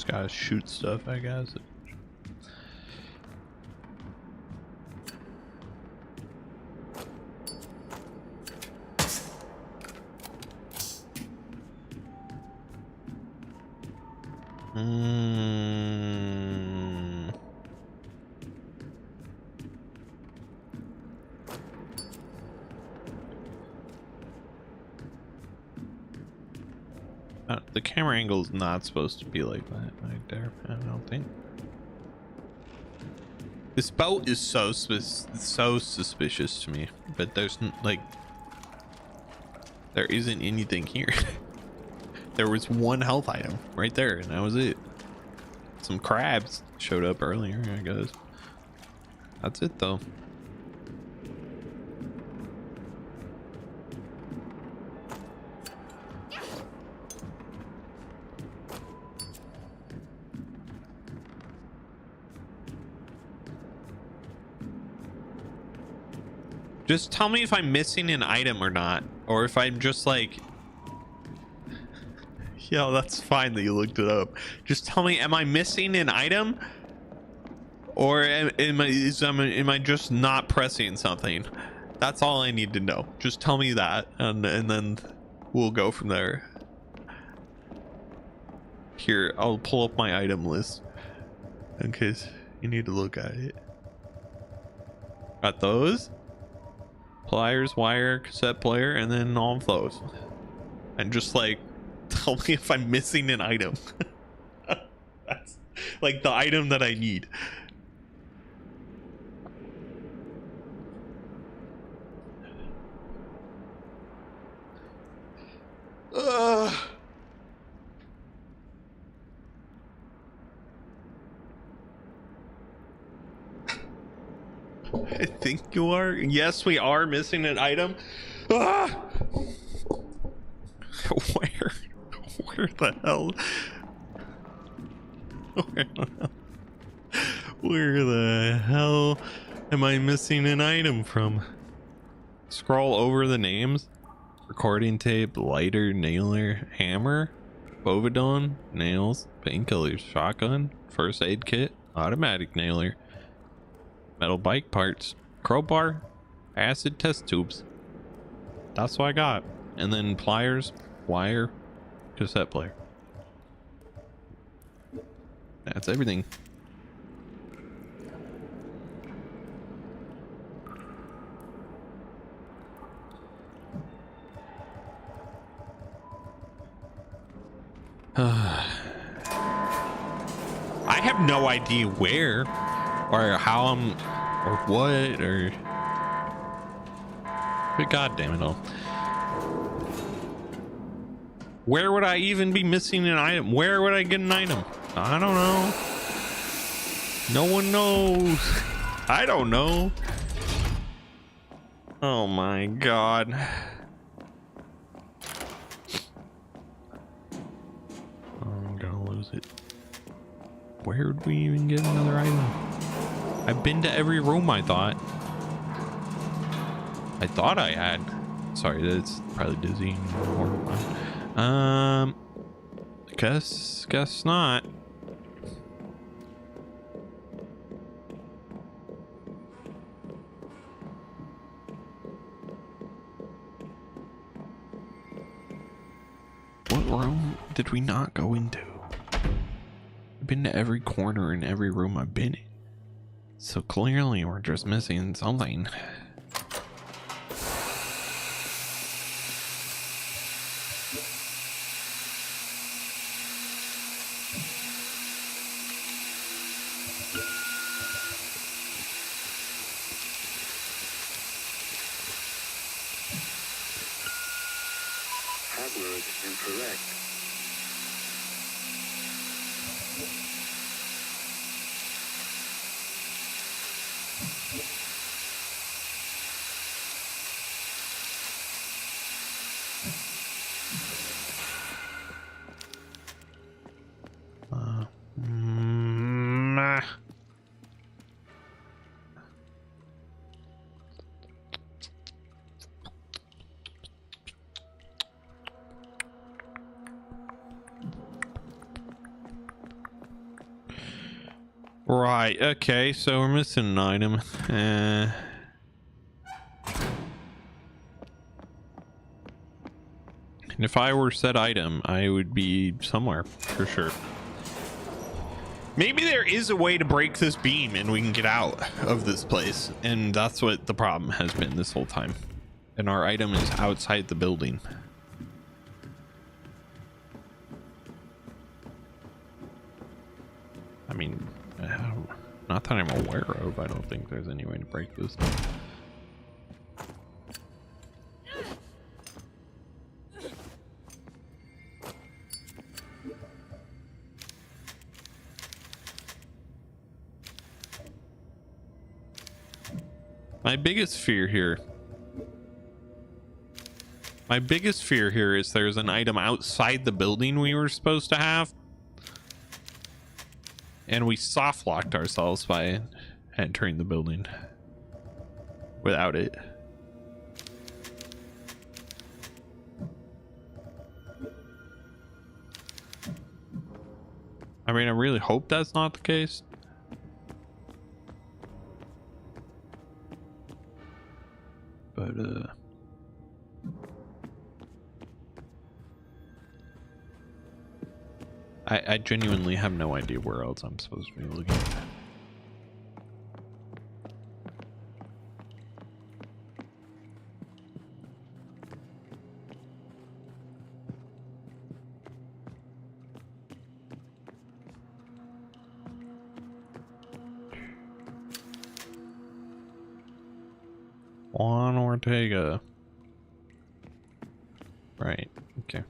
Gotta shoot stuff, I guess. The camera angle is not supposed to be like that right there. I don't think. This boat is so suspicious to me, but there's like there isn't anything here. There was one health item right there, and that was it. Some crabs showed up earlier, I guess. That's it though. Just tell me if I'm missing an item or not, or if I'm just like, yo, that's fine that you looked it up. Just tell me, am I missing an item, or am I just not pressing something? That's all I need to know. Just tell me that, and then we'll go from there. Here, I'll pull up my item list in case you need to look at it. Got those. Pliers, wire, cassette player, and then all of those. And just like, tell me if I'm missing an item. That's like the item that I need. I think you are. Yes, we are missing an item. Ah! Where? Where the hell? Where the hell am I missing an item from? Scroll over the names. Recording tape, lighter, nailer, hammer, bovidone, nails, painkillers, shotgun, first aid kit, automatic nailer, metal bike parts, crowbar, acid test tubes. That's what I got. And then pliers, wire, cassette player. That's everything. I have no idea where or how I'm or what or but god damn it all. Where would I even be missing an item? Where would I get an item? I don't know. No one knows. I don't know. Oh my god. I'm gonna lose it. Where would we even get another item? I've been to every room. I thought I had. Sorry, that's probably dizzy and horrifying. Guess not. What room did we not go into? I've been to every corner in every room I've been in. So clearly we're just missing something. Password incorrect. Nah. Right, okay, so we're missing an item. And if I were said item, I would be somewhere for sure. Maybe there is a way to break this beam and we can get out of this place. And that's what the problem has been this whole time. And our item is outside the building. I mean, not that I'm aware of. I don't think there's any way to break this. My biggest fear here is there's an item outside the building we were supposed to have. And we soft locked ourselves by entering the building without it. I mean, I really hope that's not the case. But, I genuinely have no idea where else I'm supposed to be looking. Juan Ortega. Right, okay.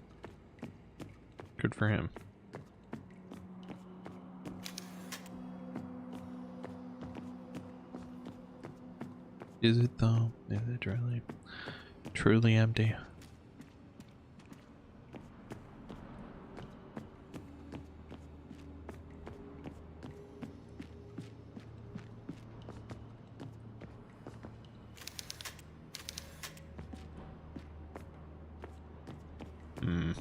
Good for him. Is it though? Is it really truly empty? Hmm.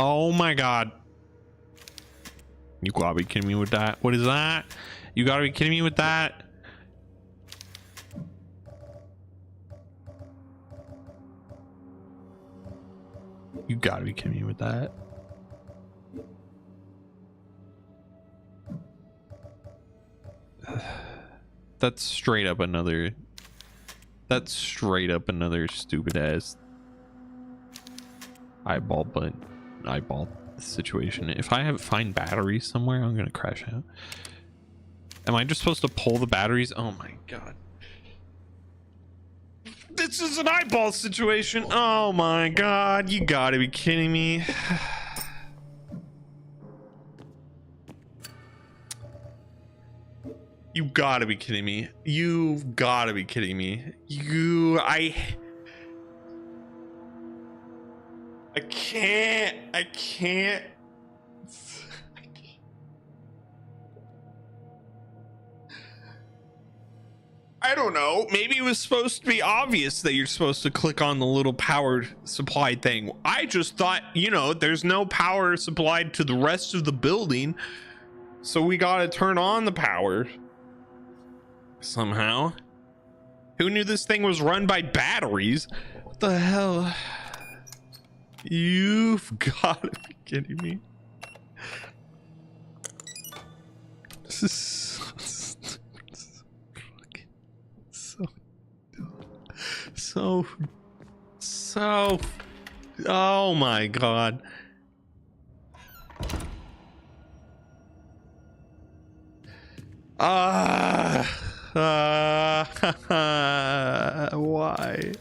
Oh my god. You gotta be kidding me with that. What is that? You gotta be kidding me with that. You gotta be kidding me with that. That's straight up another. That's straight up another stupid ass eyeball situation. If I find batteries somewhere, I'm gonna crash out. Am I just supposed to pull the batteries? Oh my god. This is an eyeball situation. Oh my god. You gotta be kidding me. You gotta be kidding me. You've gotta be kidding me. I can't. I don't know. Maybe it was supposed to be obvious that you're supposed to click on the little power supply thing. I just thought, you know, there's no power supplied to the rest of the building, so we gotta turn on the power somehow. Who knew this thing was run by batteries? What the hell? You've got to be kidding me. This is so oh my god. Why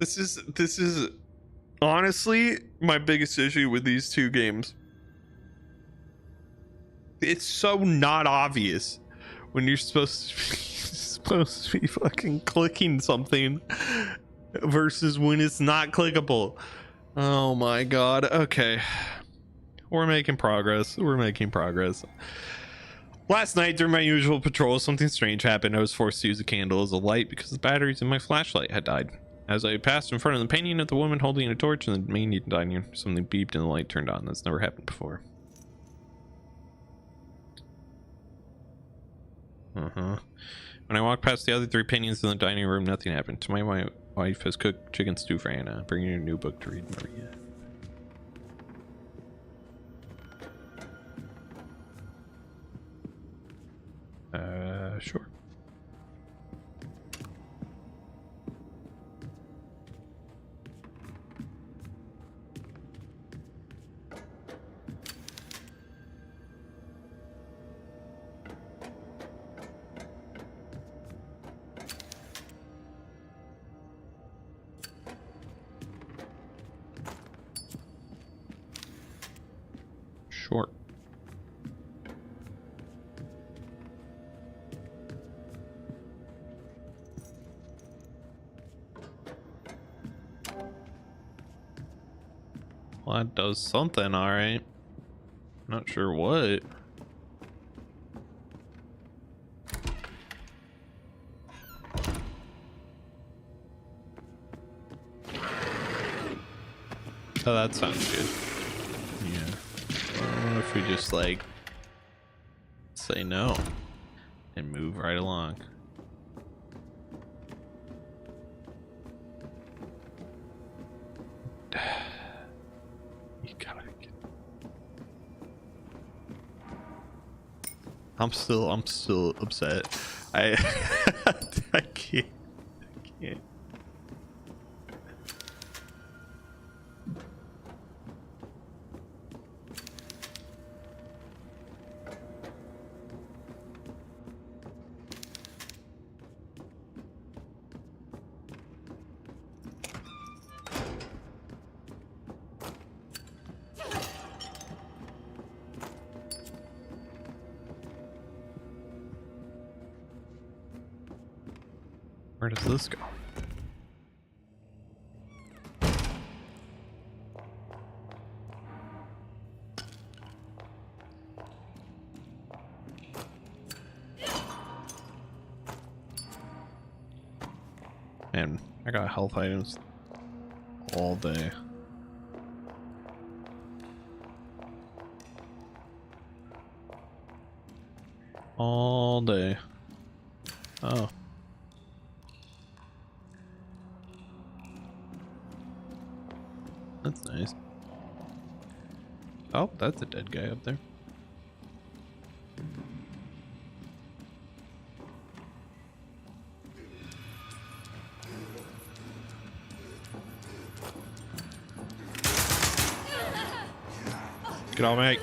this is honestly my biggest issue with these two games. It's so not obvious when you're supposed to be fucking clicking something versus when it's not clickable. Oh my god. Okay, we're making progress. Last night during my usual patrol, something strange happened. I was forced to use a candle as a light because the batteries in my flashlight had died. As I passed in front of the painting of the woman holding a torch in the main dining room, something beeped and the light turned on. That's never happened before. When I walked past the other three paintings in the dining room, nothing happened. Tonight my wife has cooked chicken stew for Anna, bringing her a new book to read, Maria. Sure. Sure. Well, that does something, all right. Not sure what. Oh, that sounds good. Yeah. What if we just like say no and move right along? You gotta get... I'm still upset. I can't. Where does this go? Man, I got health items all day. All day. Oh. That's nice. Oh, that's a dead guy up there. Get on, mate.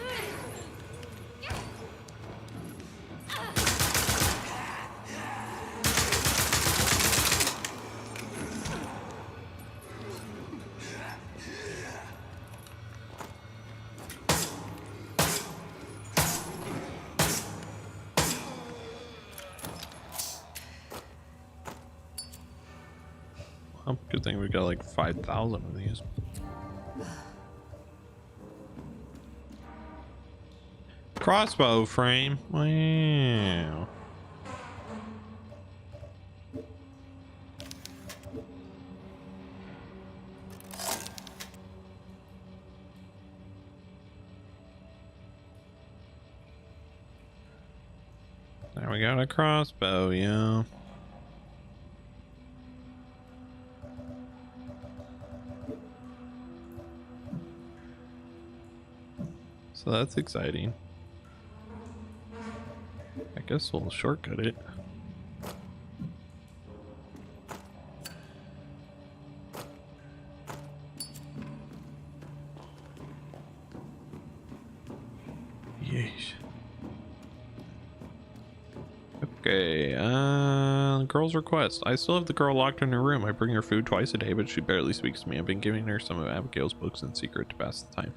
Oh, good thing we got like 5,000 of these. Crossbow frame. Wow. Now we got a crossbow, yeah. So that's exciting. I guess we'll shortcut it. Yeesh. Okay, girl's request. I still have the girl locked in her room. I bring her food twice a day, but she barely speaks to me. I've been giving her some of Abigail's books in secret to pass the time.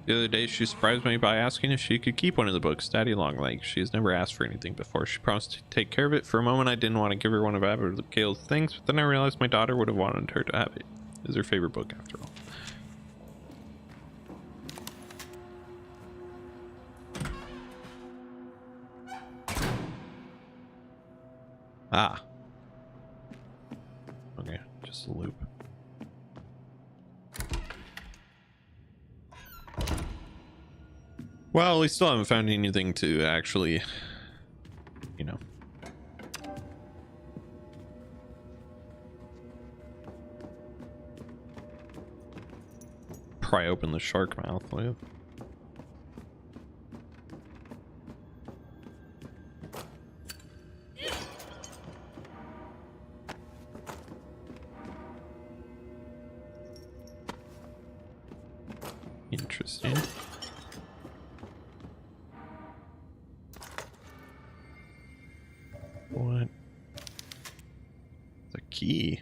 The other day, she surprised me by asking if she could keep one of the books, Daddy Longlegs. She has never asked for anything before. She promised to take care of it. For a moment, I didn't want to give her one of Abigail's things, but then I realized my daughter would have wanted her to have it. It is her favorite book, after all. Ah. Okay, just a loop. Well, we still haven't found anything to actually, you know. Pry open the shark mouth with. Interesting. What? The key.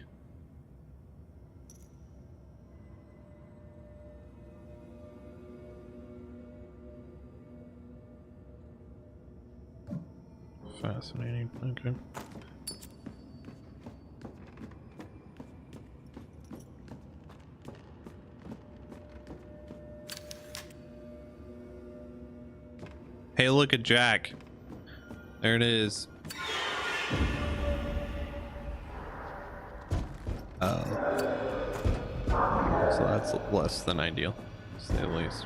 Fascinating. Okay. Hey, look at Jack. There it is. So that's less than ideal, to say the least.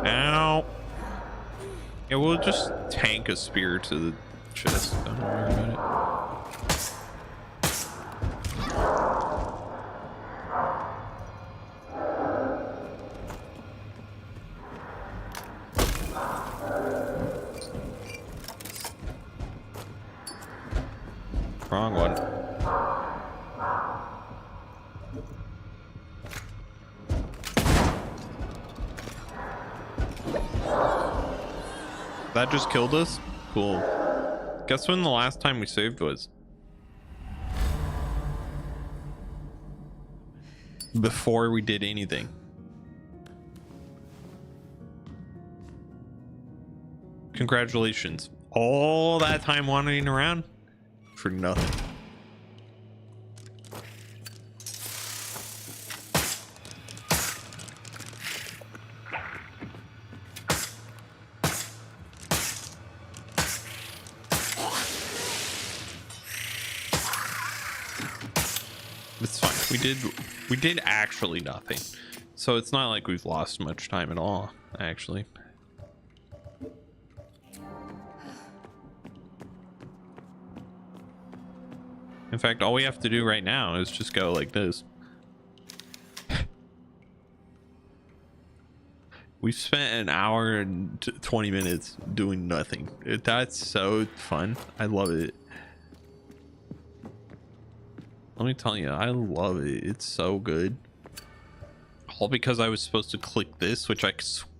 Ow. Yeah, we'll just tank a spear to the chest. Don't worry about it. Wrong one. That just killed us? Cool. Guess when the last time we saved was? before we did anything. Congratulations. All that time wandering around for nothing. It's fine. We did actually nothing. So it's not like we've lost much time at all, actually. In fact, all we have to do right now is just go like this. We've spent an hour and 20 minutes doing nothing. That's so fun. I love it. Let me tell you, I love it. It's so good. All because I was supposed to click this, which I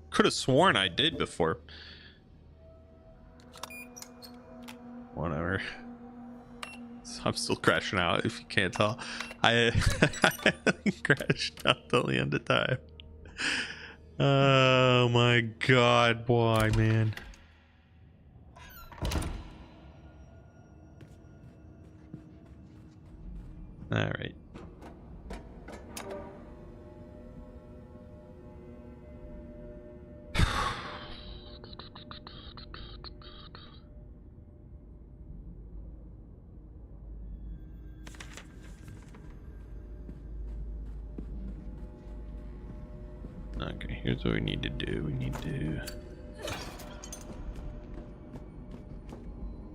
could have sworn I did before. Whatever. I'm still crashing out, if you can't tell. I crashed out till the end of time. Oh my god, boy, man. All right. Okay, here's what we need to do. We need to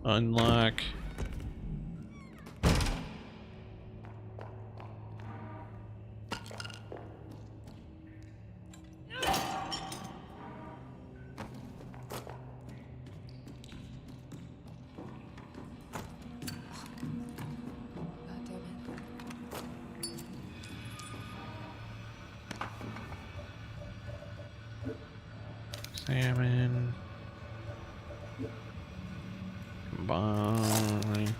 unlock salmon, combine,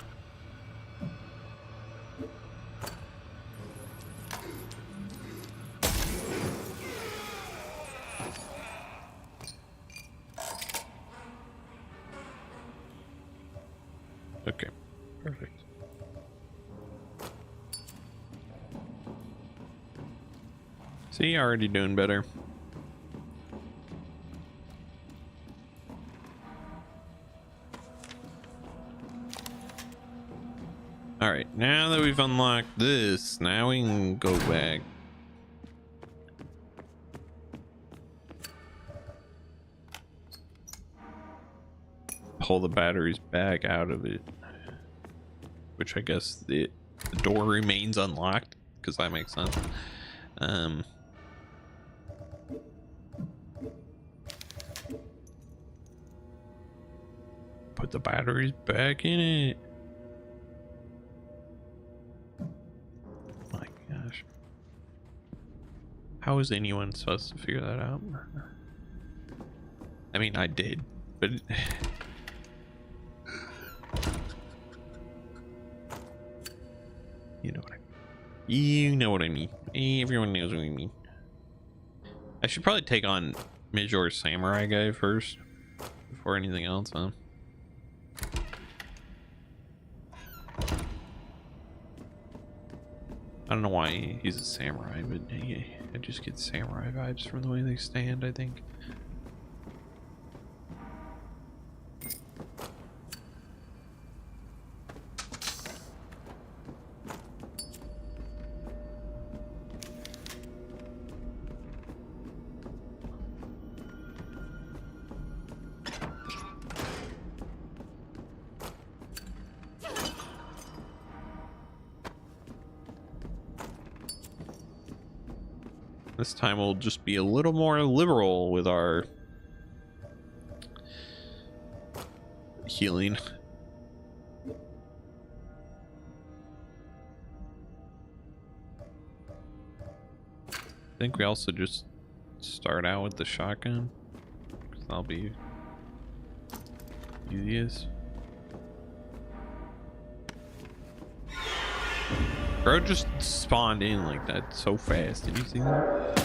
okay, perfect. See, already doing better. All right, now that we've unlocked this, now we can go back. Pull the batteries back out of it, which I guess the door remains unlocked, because that makes sense. Put the batteries back in it. My gosh. How is anyone supposed to figure that out? I mean, I did, but you know what I mean. You know what I mean. Everyone knows what I mean. I should probably take on Major Samurai guy first before anything else, huh? I don't know why he's a samurai, but I just get samurai vibes from the way they stand, I think. This time we'll just be a little more liberal with our healing. I think we also just start out with the shotgun, because that'll be easiest. Bro just spawned in like that so fast. Did you see that?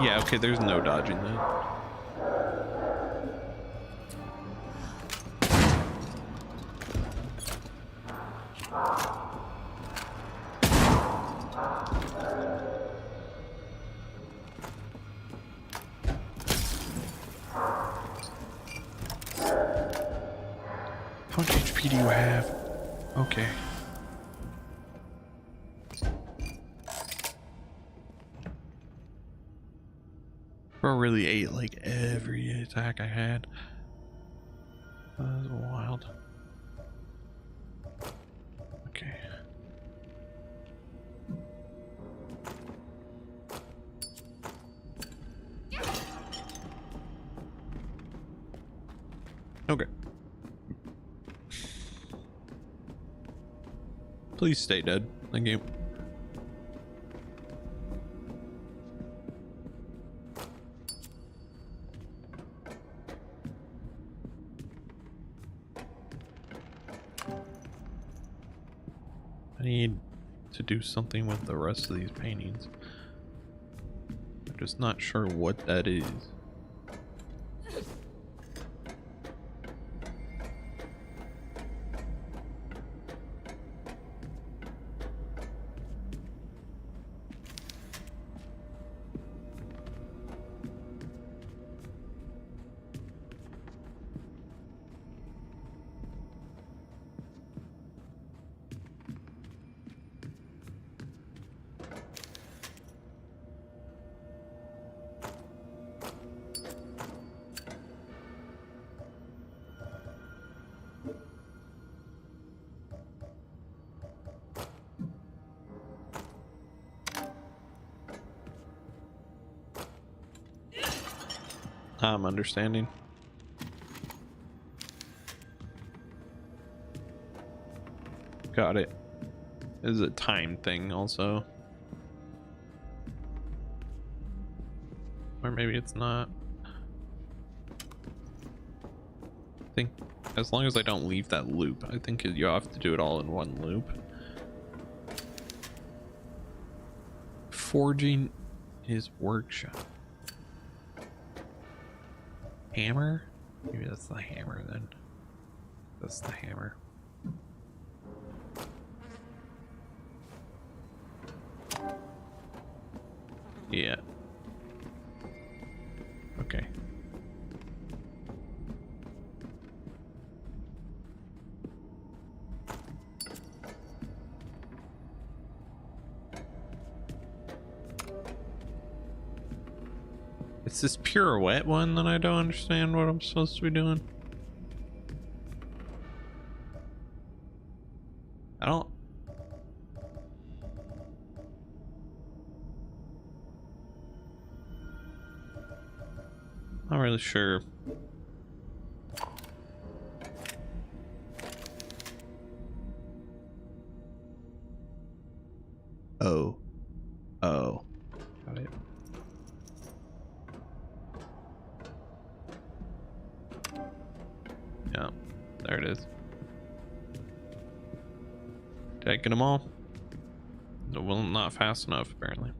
Yeah, okay, there's no dodging that. How much HP do you have? Okay. Bro really ate like every attack I had. That was wild. Okay. Okay. Please stay dead. Thank you. I need to do something with the rest of these paintings. I'm just not sure what that is. I'm understanding. Got it. This is a time thing also. Or maybe it's not. I think as long as I don't leave that loop, I think you have to do it all in one loop. Forging his workshop. Hammer? Maybe that's the hammer then. That's the hammer. Yeah. Okay. It's this pirouette one that I don't understand what I'm supposed to be doing. I don't. Not really sure. Oh. Oh. Got it. Yeah, there it is. Did I get them all? Well, not fast enough, apparently.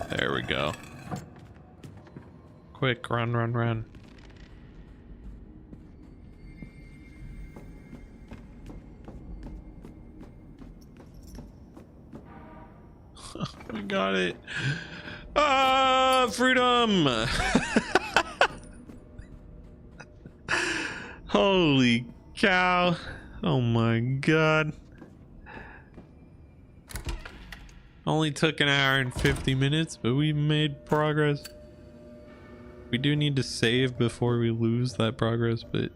There we go. Quick, run, run, run. We got it. Ah, freedom. Holy cow. Oh my god. Only took an hour and 50 minutes, but we made progress. We do need to save before we lose that progress, but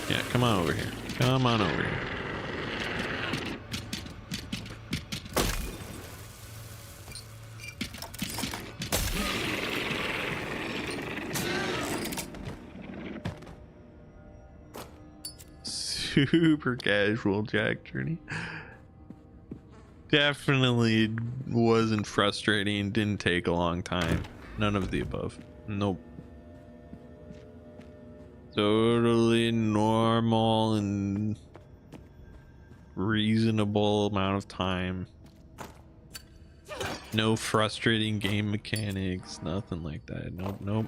yeah, come on over here. Come on over here. super casual Jack journey. Definitely wasn't frustrating, didn't take a long time. None of the above. Nope. Totally normal and reasonable amount of time. No frustrating game mechanics, nothing like that. Nope, nope.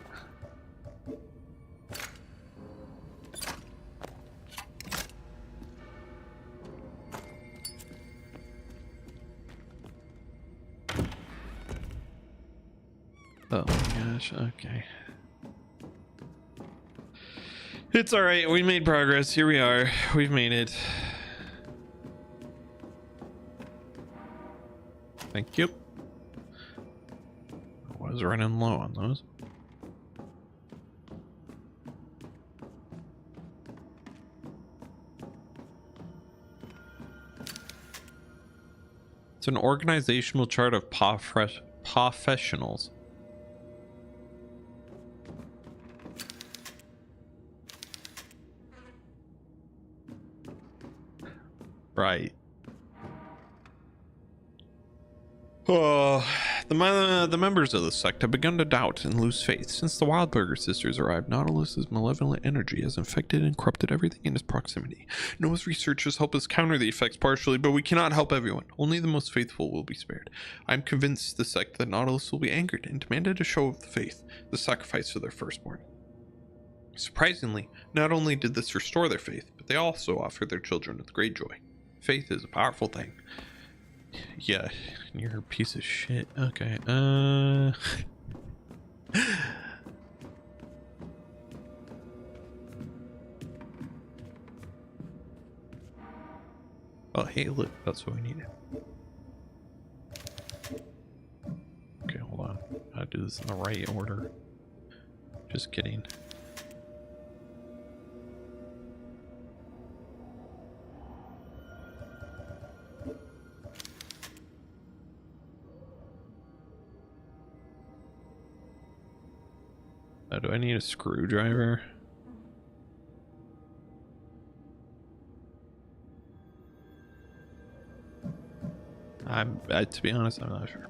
Oh my gosh, okay. It's all right. We made progress. Here we are. We've made it. Thank you. I was running low on those. It's an organizational chart of professionals. Right. Oh, the members of the sect have begun to doubt and lose faith. Since the Wildberger sisters arrived, Nautilus's malevolent energy has infected and corrupted everything in its proximity. Noah's researchers help us counter the effects partially, but we cannot help everyone. Only the most faithful will be spared. I am convinced the sect that Nautilus will be angered and demanded a show of the faith, the sacrifice of their firstborn. Surprisingly, not only did this restore their faith, but they also offer their children with great joy. Faith is a powerful thing. Yeah, you're a piece of shit. Okay, oh, hey, look, that's what we needed. Okay, hold on. I do this in the right order. Just kidding. Do I need a screwdriver? To be honest, I'm not sure.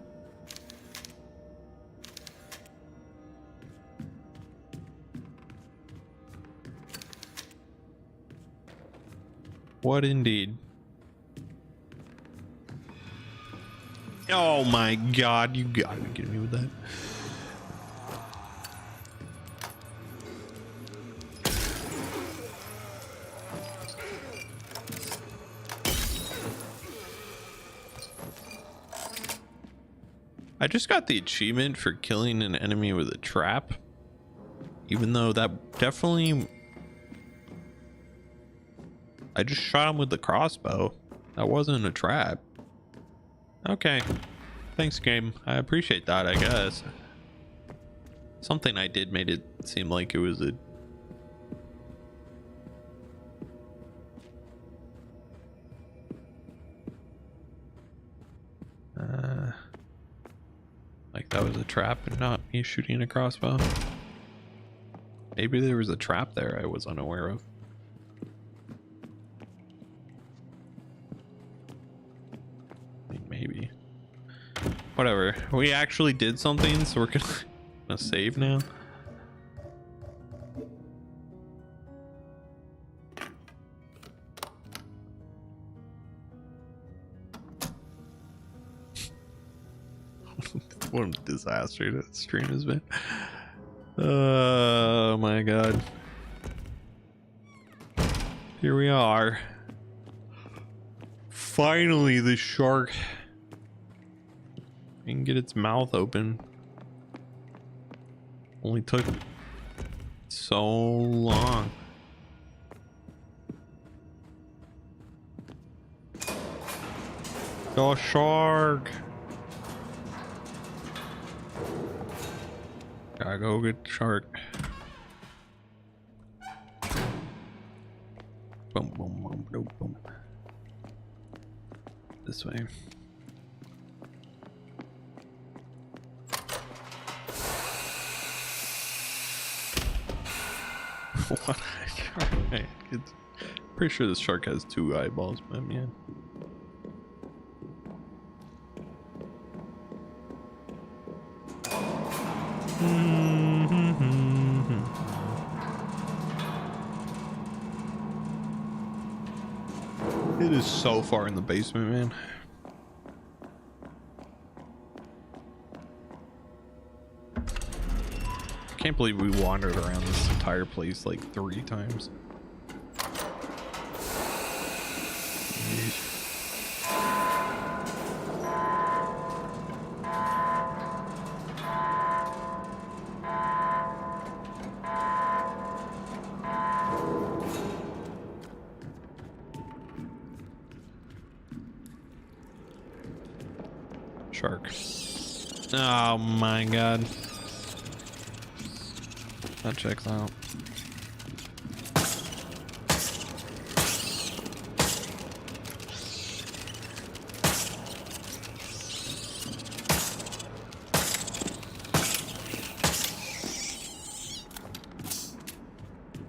What indeed? Oh my god, you gotta be kidding me with that. I just got the achievement for killing an enemy with a trap, even though that definitely, I just shot him with the crossbow. That wasn't a trap. Okay, thanks game, I appreciate that. I guess something I did made it seem like it was a like that was a trap and not me shooting a crossbow. Maybe there was a trap there I was unaware of. I mean, maybe. Whatever. We actually did something, so we're gonna save now. What a disaster that stream has been. Oh my god. Here we are. Finally, the shark can get its mouth open. Only took so long. Oh, shark. Gotta go get the shark. Boom, boom, boom, boom, boom. This way. What a shark, man. Pretty sure this shark has 2 eyeballs, but yeah. It is so far in the basement, man. I can't believe we wandered around this entire place like 3 times. Shark. Oh my god. That checks out.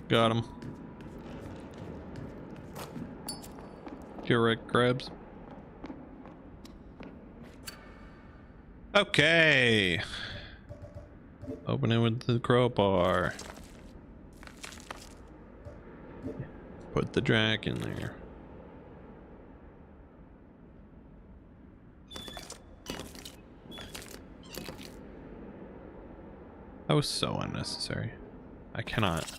Got him. Get wrecked, crabs. Okay. Open it with the crowbar. Put the jack in there. That was so unnecessary. I cannot.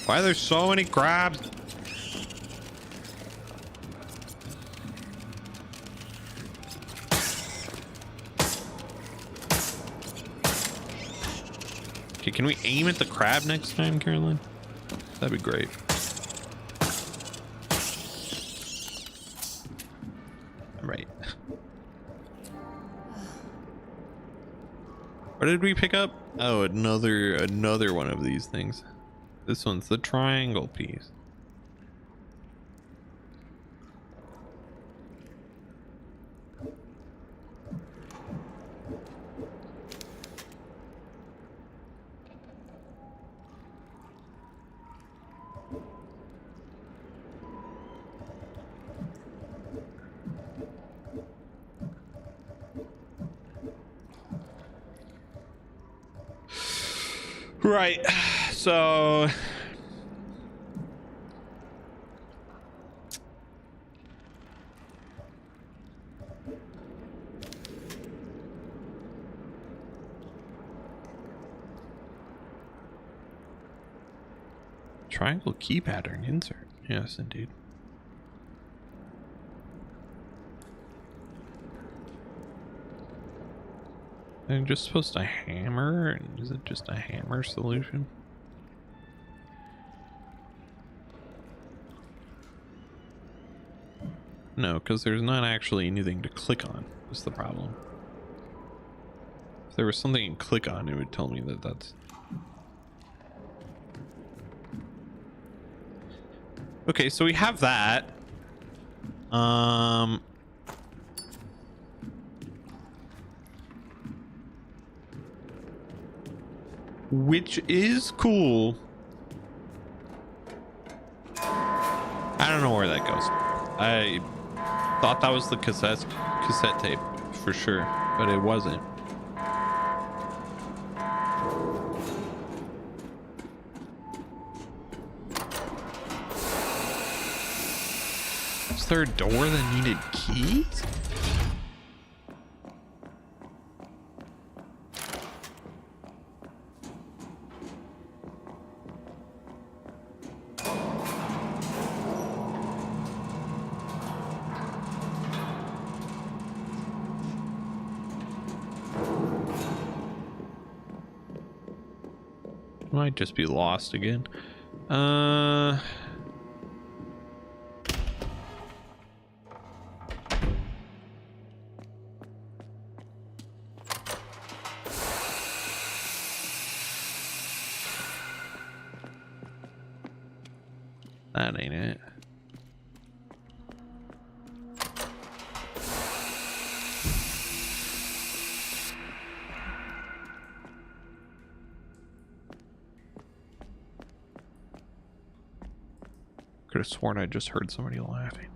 Why are there so many crabs? Okay, can we aim at the crab next time, Caroline? That'd be great. Right. What did we pick up? Oh, another one of these things. This one's the triangle piece. Right, so triangle key pattern insert. Yes, indeed. I'm just supposed to hammer? Is it just a hammer solution? No, because there's not actually anything to click on. That's the problem. If there was something to click on, it would tell me that that's... Okay, so we have that. Which is cool. I don't know where that goes. I thought that was the cassette tape for sure, but it wasn't. Is there a door that needed keys? Might just be lost again. That ain't it. Could have sworn I just heard somebody laughing.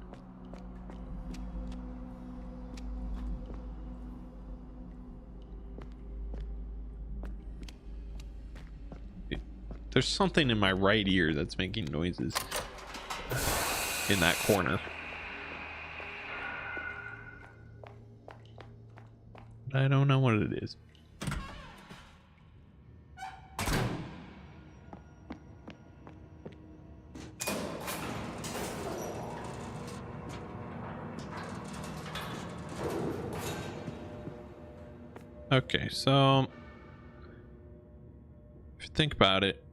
There's something in my right ear that's making noises in that corner. I don't know what it is. Okay, so if you think about it,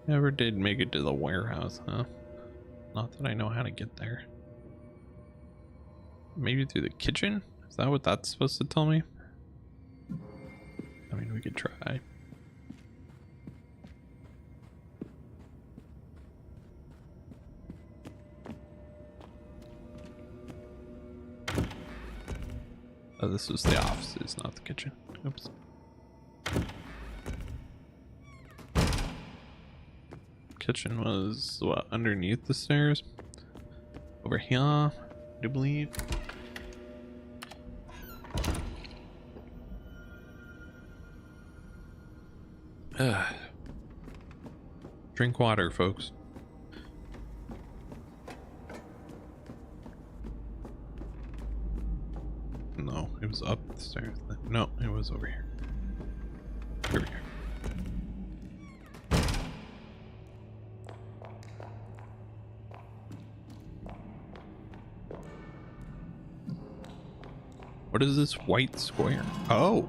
never did make it to the warehouse, huh? Not that I know how to get there. Maybe through the kitchen? Is that what that's supposed to tell me? I mean, we could try. Oh, this was the offices, not the kitchen. Oops. Kitchen was what, underneath the stairs? Over here, I do believe. Drink water, folks. No, it was up the stairs. No, it was over here. Over here. What is this white square? Oh.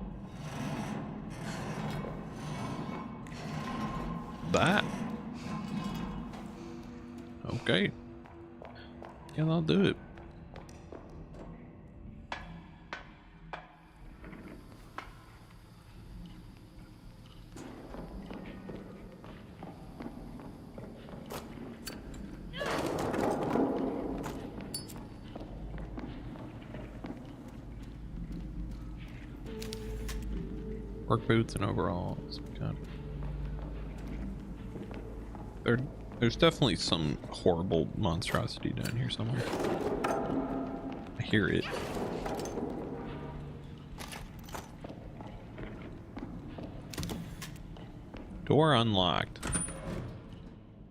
That. Okay. Yeah, I'll do it. Work boots and overalls. God. There's definitely some horrible monstrosity down here somewhere. I hear it. Door unlocked.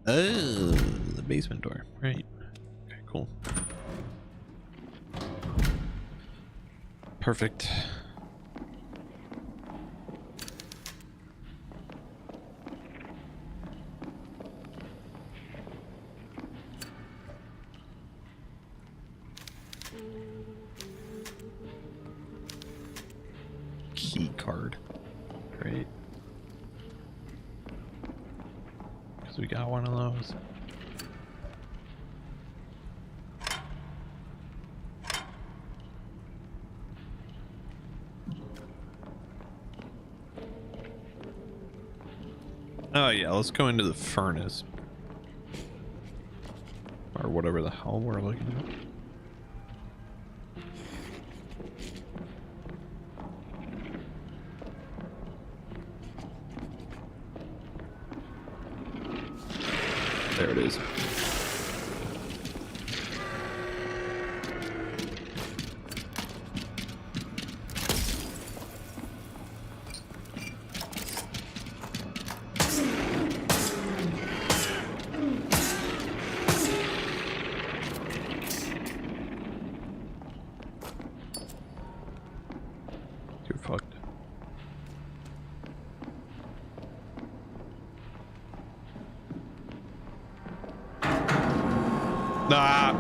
Oh, the basement door. Right. Okay, cool. Perfect. Key card. Great. Because we got one of those. Oh yeah, let's go into the furnace. Or whatever the hell we're looking at. There it is. You're fucked. Ah.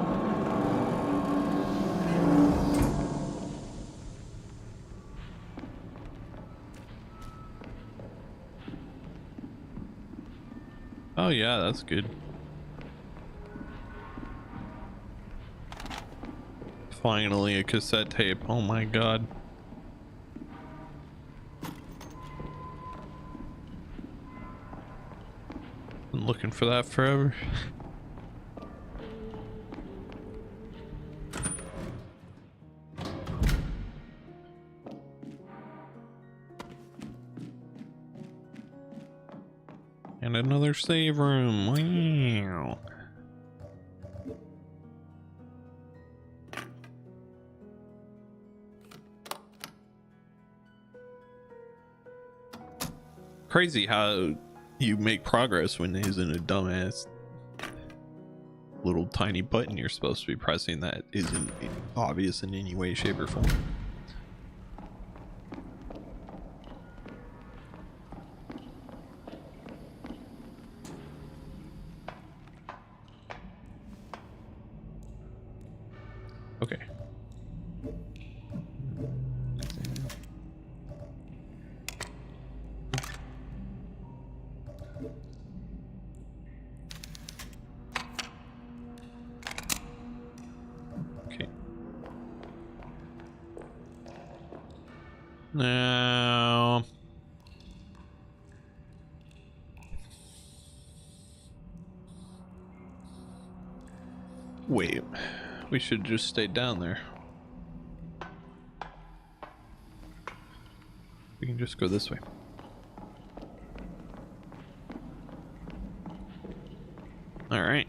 Oh yeah, that's good. Finally a cassette tape. Oh my god. Been looking for that forever. And another save room. Wow. Crazy how you make progress when there isn't a dumbass little tiny button you're supposed to be pressing that isn't obvious in any way, shape, or form. Okay. Okay. Now, wait, we should just stay down there. We can just go this way. All right.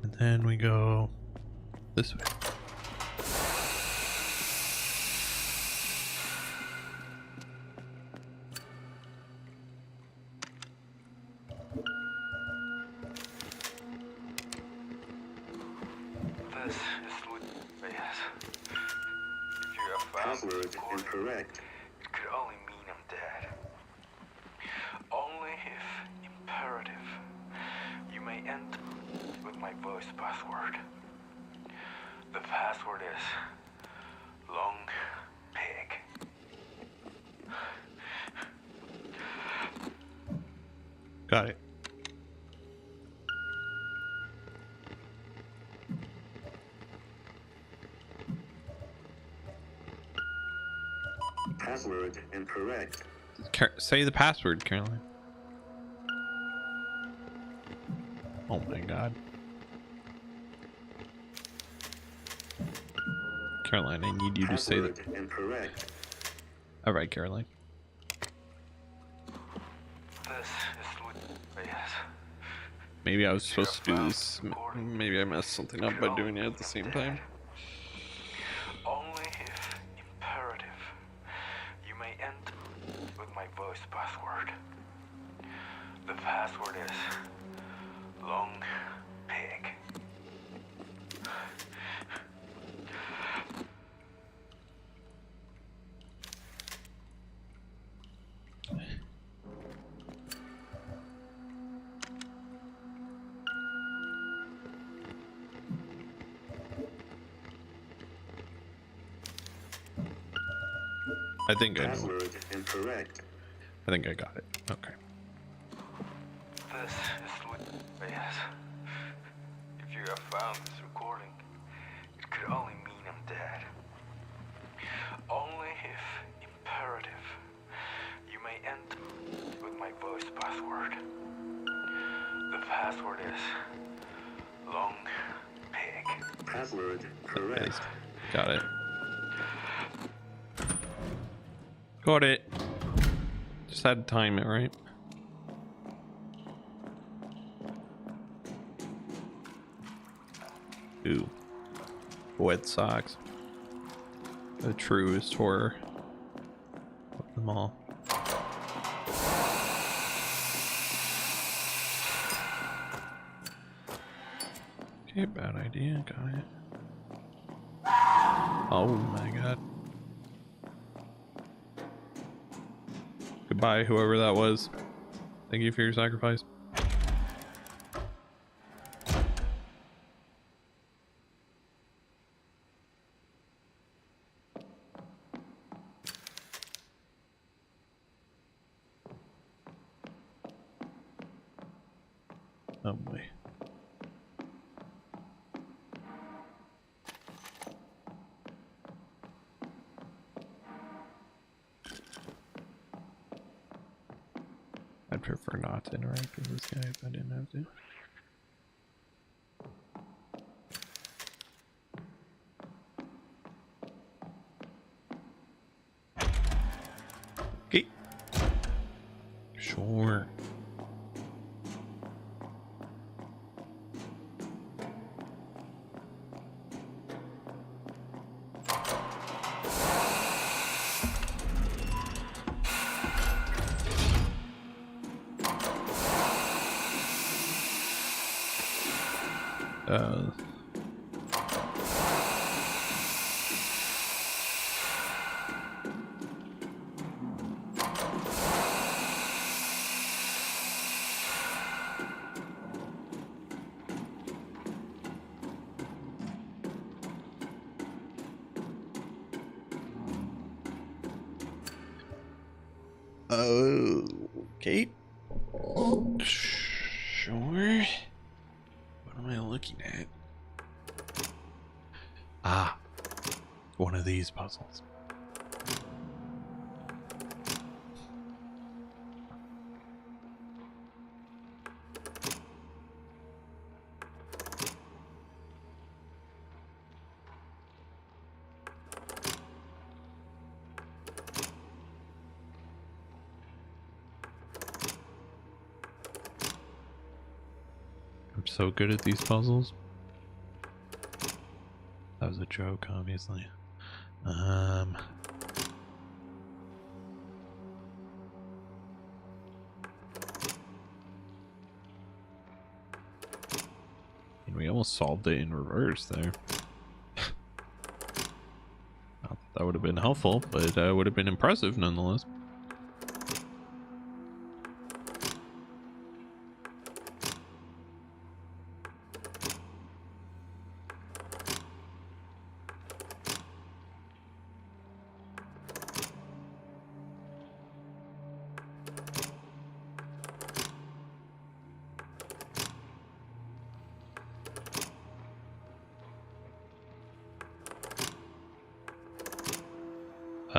And then we go this way. This is yes. If you have found Password incorrect. it could only mean I'm dead. Only if imperative, you may enter with my voice password. The password is long pig. Got it. Password incorrect. Say the password, Caroline. Oh my god. Caroline, I need you to say that. Password incorrect. All right, Caroline. This is yes. Maybe I was supposed to do this. Maybe I messed something up by doing it at the same time. Only if imperative, you may enter with my voice password. The password is long pig. I think I know. Password incorrect. I think I got it. Okay. This is yes. If you have found this recording, it could only mean I'm dead. Only if imperative, you may enter with my voice password. The password is long pig. Password correct. Got it. Got it. Just had to time it right. Ooh. Wet socks. The truest horror of them all. Okay, bad idea. Got it. Oh my god. Goodbye, whoever that was. Thank you for your sacrifice. Oh boy. I'd prefer not to interact with this guy if I didn't have to. Okay. Sure. Uh, okay. Sure. What am I looking at? Ah, one of these puzzles. I'm so good at these puzzles. That was a joke, obviously. We almost solved it in reverse there. Not that would have been helpful, but would have been impressive nonetheless.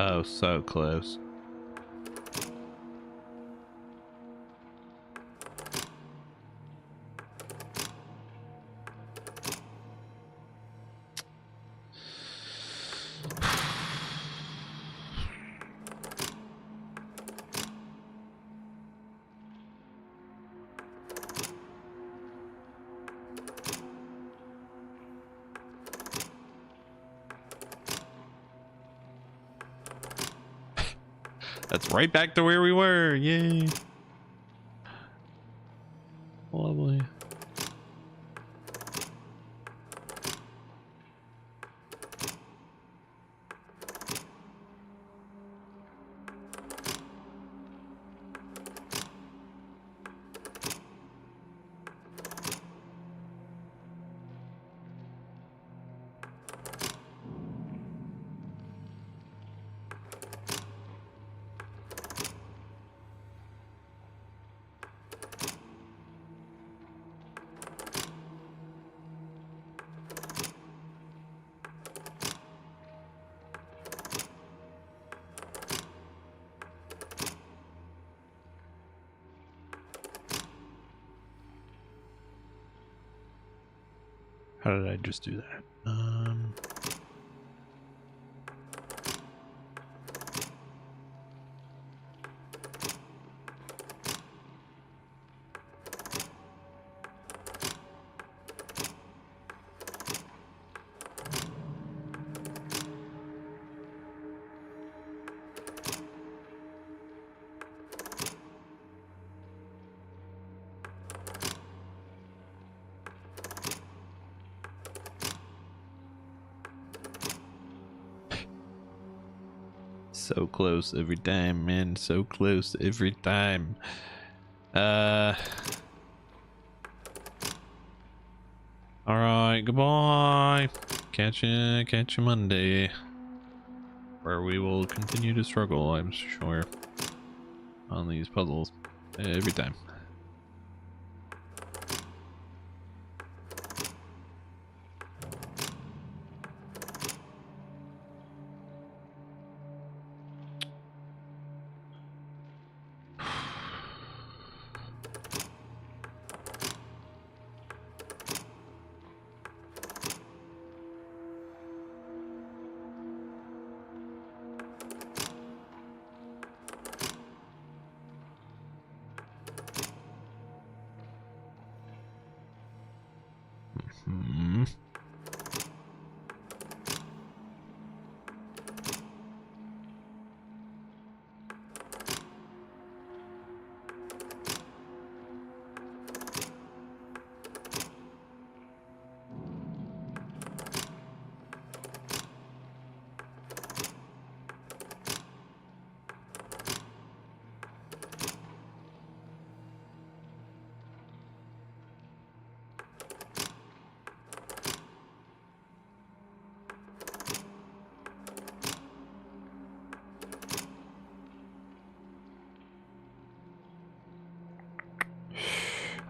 Oh, so close. That's right back to where we were. Yay. Lovely. How did I just do that? So close every time, man. So close every time. Alright, goodbye. Catch you Monday. Where we will continue to struggle, I'm sure. On these puzzles. Every time.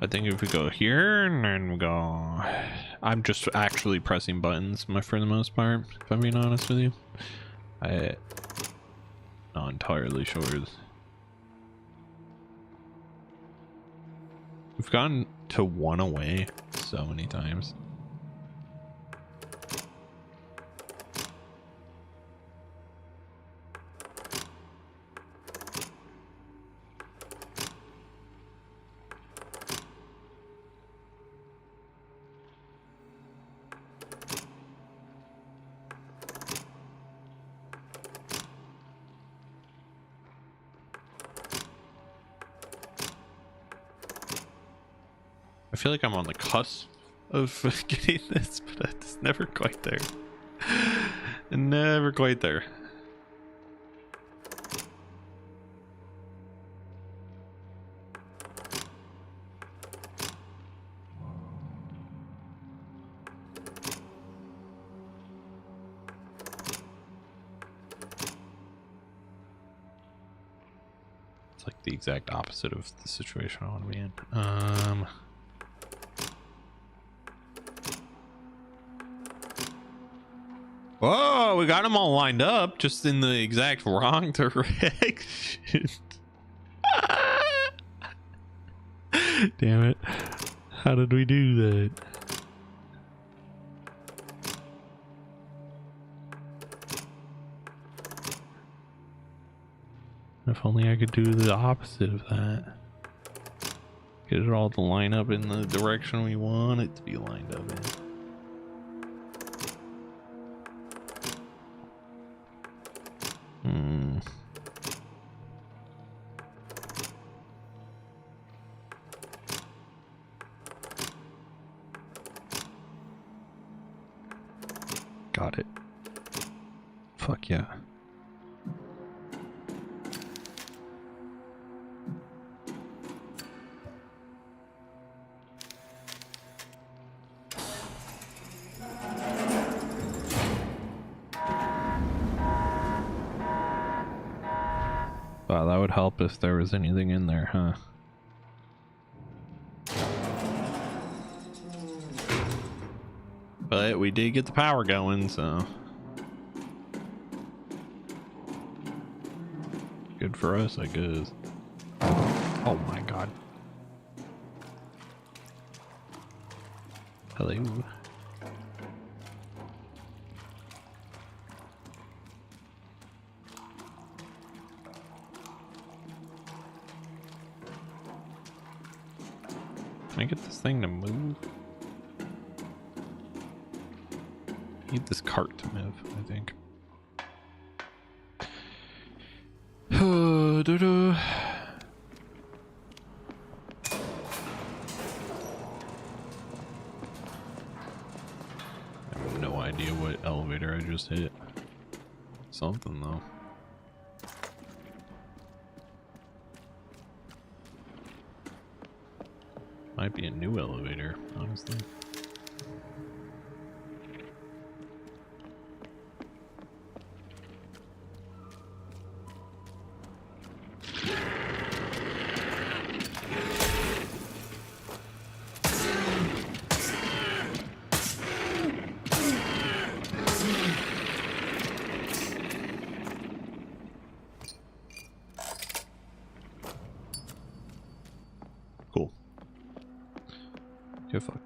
I think if we go here and then we go, I'm just actually pressing buttons for the most part, if I'm being honest with you. I'm not entirely sure. We've gone to one away so many times. I feel like I'm on the cusp of getting this, but it's never quite there. Never quite there. It's like the exact opposite of the situation I want to be in. Whoa, we got them all lined up, just in the exact wrong direction. Damn it. How did we do that? If only I could do the opposite of that. Get it all to line up in the direction we want it to be lined up in. Got it. Fuck yeah. Wow, that would help if there was anything in there, huh? But we did get the power going, so good for us, I guess. Oh my god. Hello. Can I get this thing to move? I need this cart to move, I think. I have no idea what elevator I just hit. Something though. Might be a new elevator, honestly. Cool. Give a fuck.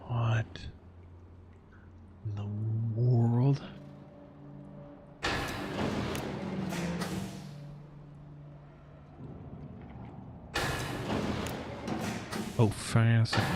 What in the world? Oh, fascinating.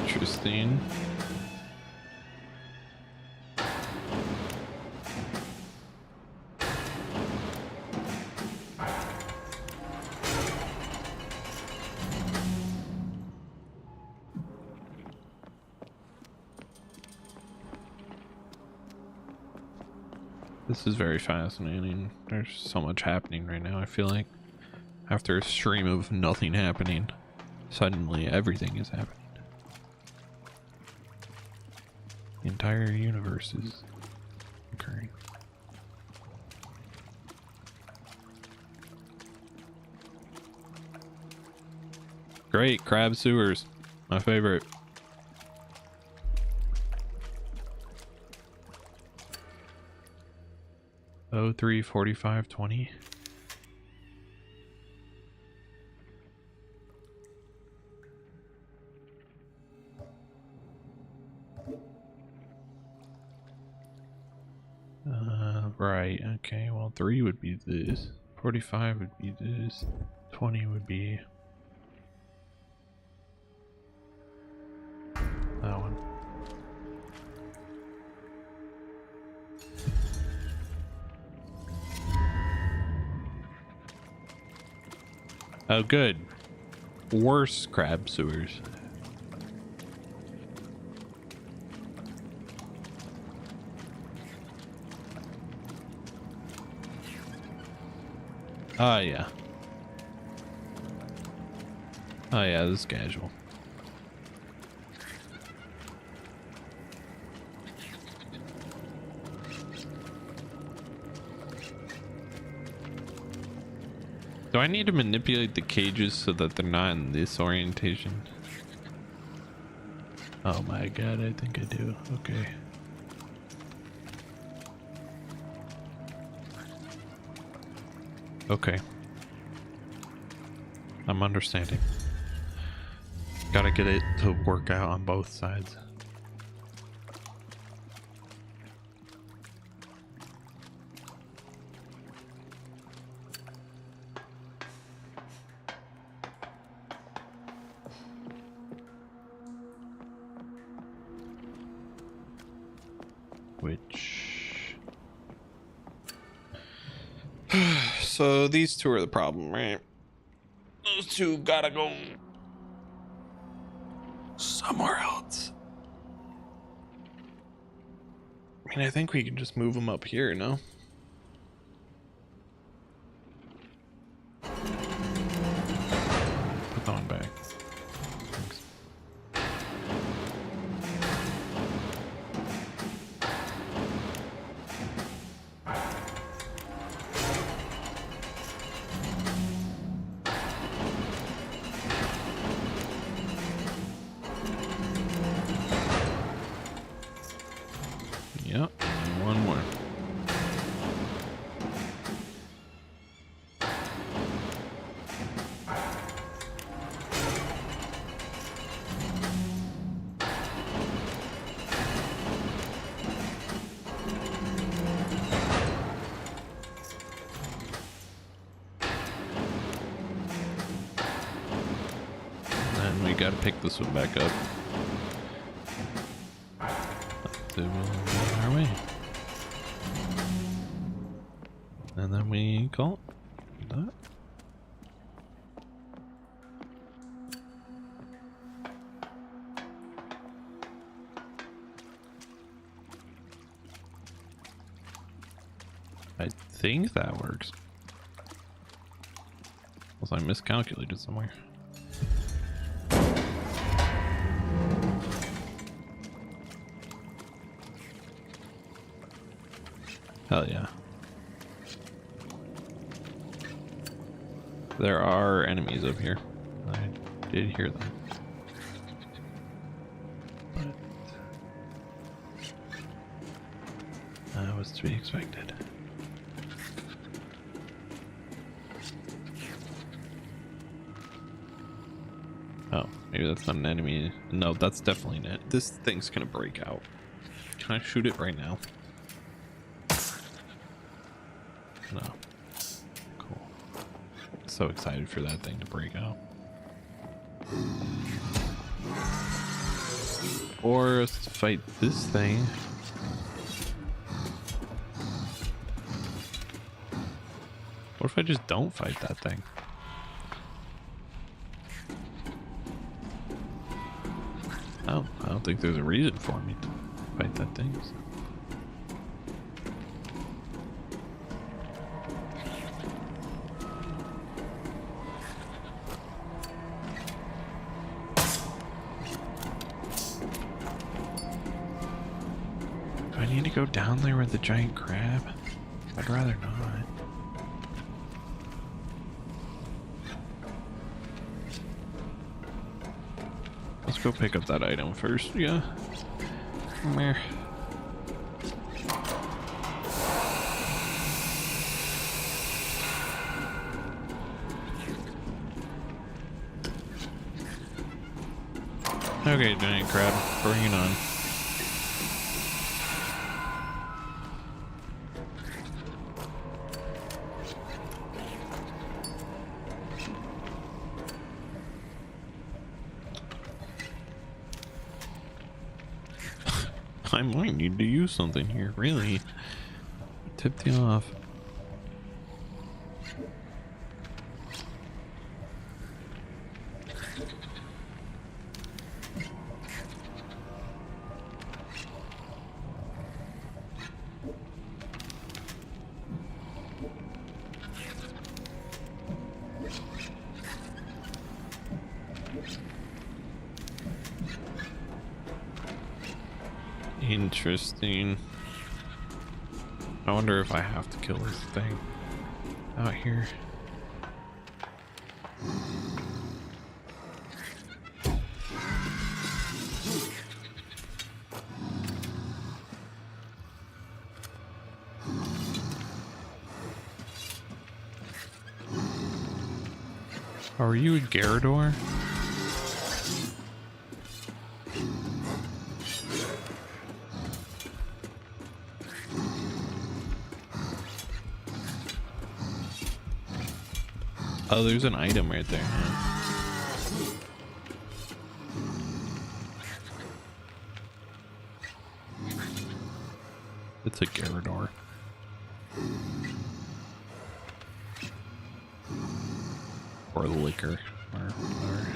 Interesting. This is very fascinating. There's so much happening right now. I feel like after a stream of nothing happening, suddenly everything is happening. The entire universe is occurring. Great, crab sewers. My favorite. Oh, 3:45:20. Right. Okay. Well, 3 would be this. 45 would be this. 20 would be that one. Oh, good. Worse crab sewers. Oh, yeah. Oh, yeah, this is casual. Do I need to manipulate the cages so that they're not in this orientation? Oh my god, I think I do. Okay. Okay. I'm understanding. Gotta get it to work out on both sides. Which... So these two are the problem, right? Those two gotta go somewhere else. I mean, I think we can just move them up here, no? Put that one back. Thanks. Yep, and one more. And we gotta pick this one back up. They will be on our way. And then we call it that. I think that works. Unless I miscalculated somewhere. Hell yeah. There are enemies up here. I did hear them. But that was to be expected. Oh, maybe that's not an enemy. No, that's definitely an enemy. This thing's gonna break out. Can I shoot it right now? No. Cool. So excited for that thing to break out. Or let's fight this thing. What if I just don't fight that thing? Oh, I don't think there's a reason for me to fight that thing. So. to go down there with the giant crab? I'd rather not. Let's go pick up that item first, yeah. Meh. Okay, giant crab, bring it on. I might need to use something here, really. Tipped you off. Interesting. I wonder if I have to kill this thing out here. Are you a Gyarados? Oh, there's an item right there. Huh? It's a Gyarados. Or liquor. Or whatever.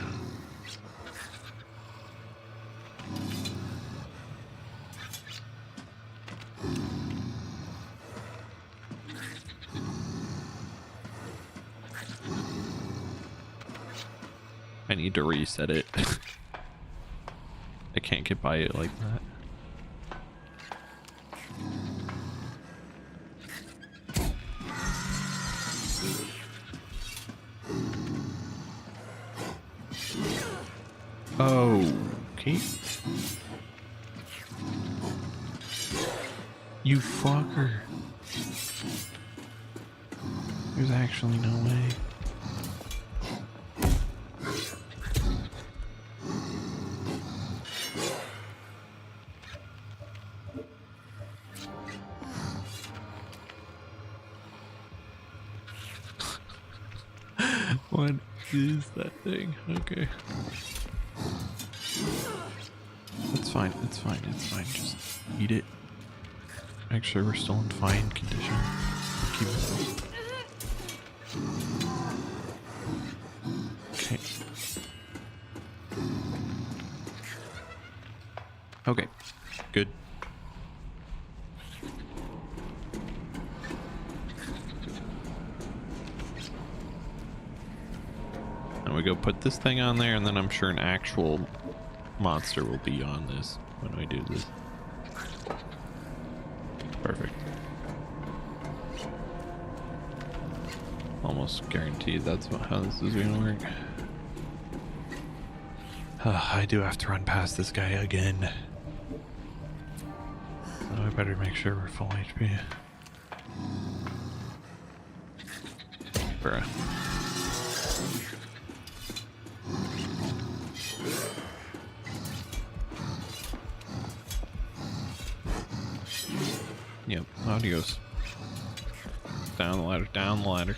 I need to reset it. I can't get by it like that. Okay. You fucker. There's actually no way. What is that thing? Okay. It's fine, it's fine, it's fine. Just eat it. Make sure we're still in fine condition. Keep it. Okay. Okay. Good. And we go put this thing on there, and then I'm sure an actual monster will be on this when we do this. Perfect. Almost guaranteed that's how this is gonna work. I do have to run past this guy again. So I better make sure we're full HP. Bruh. Yep, adios. Down the ladder, down the ladder.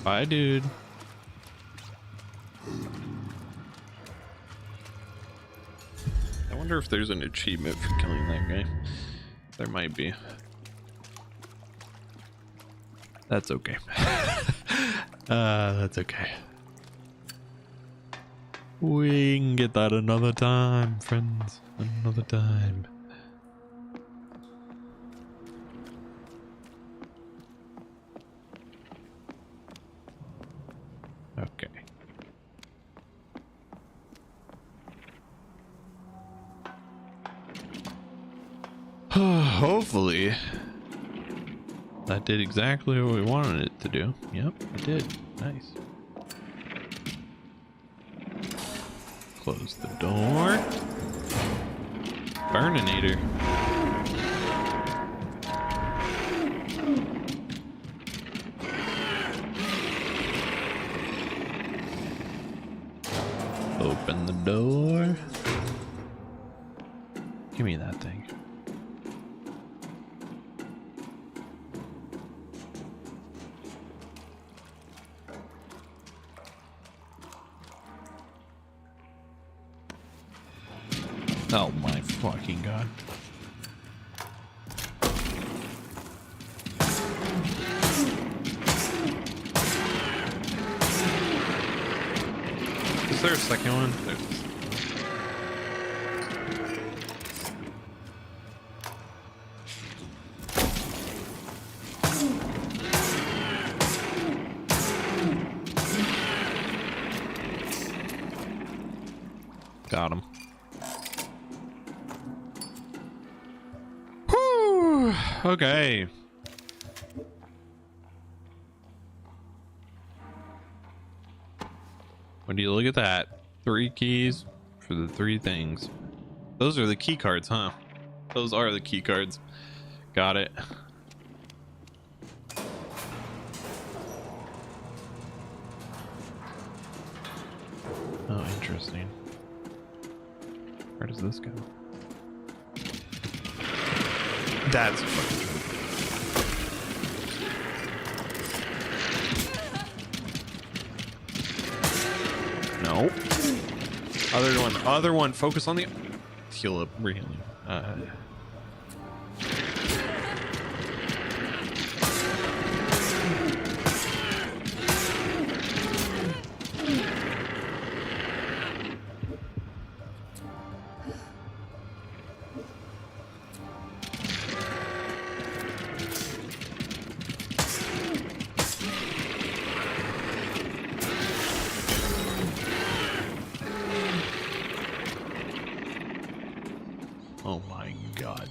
Bye, dude. I wonder if there's an achievement for killing that guy. There might be. That's okay. That's okay. We can get that another time, friends. Another time. Hopefully that did exactly what we wanted it to do. Yep, it did. Nice. Close the door. Burninator. Open the door. Give me that thing. Oh my fucking god. Is there a second one? Got him. Whew. Okay. When do you look at that? 3 keys for the 3 things. Those are the key cards, huh? Those are the key cards. Got it. Oh, interesting. Where does this go? That's fucking true. No. Other one. Focus on the heal up, really. Oh my god.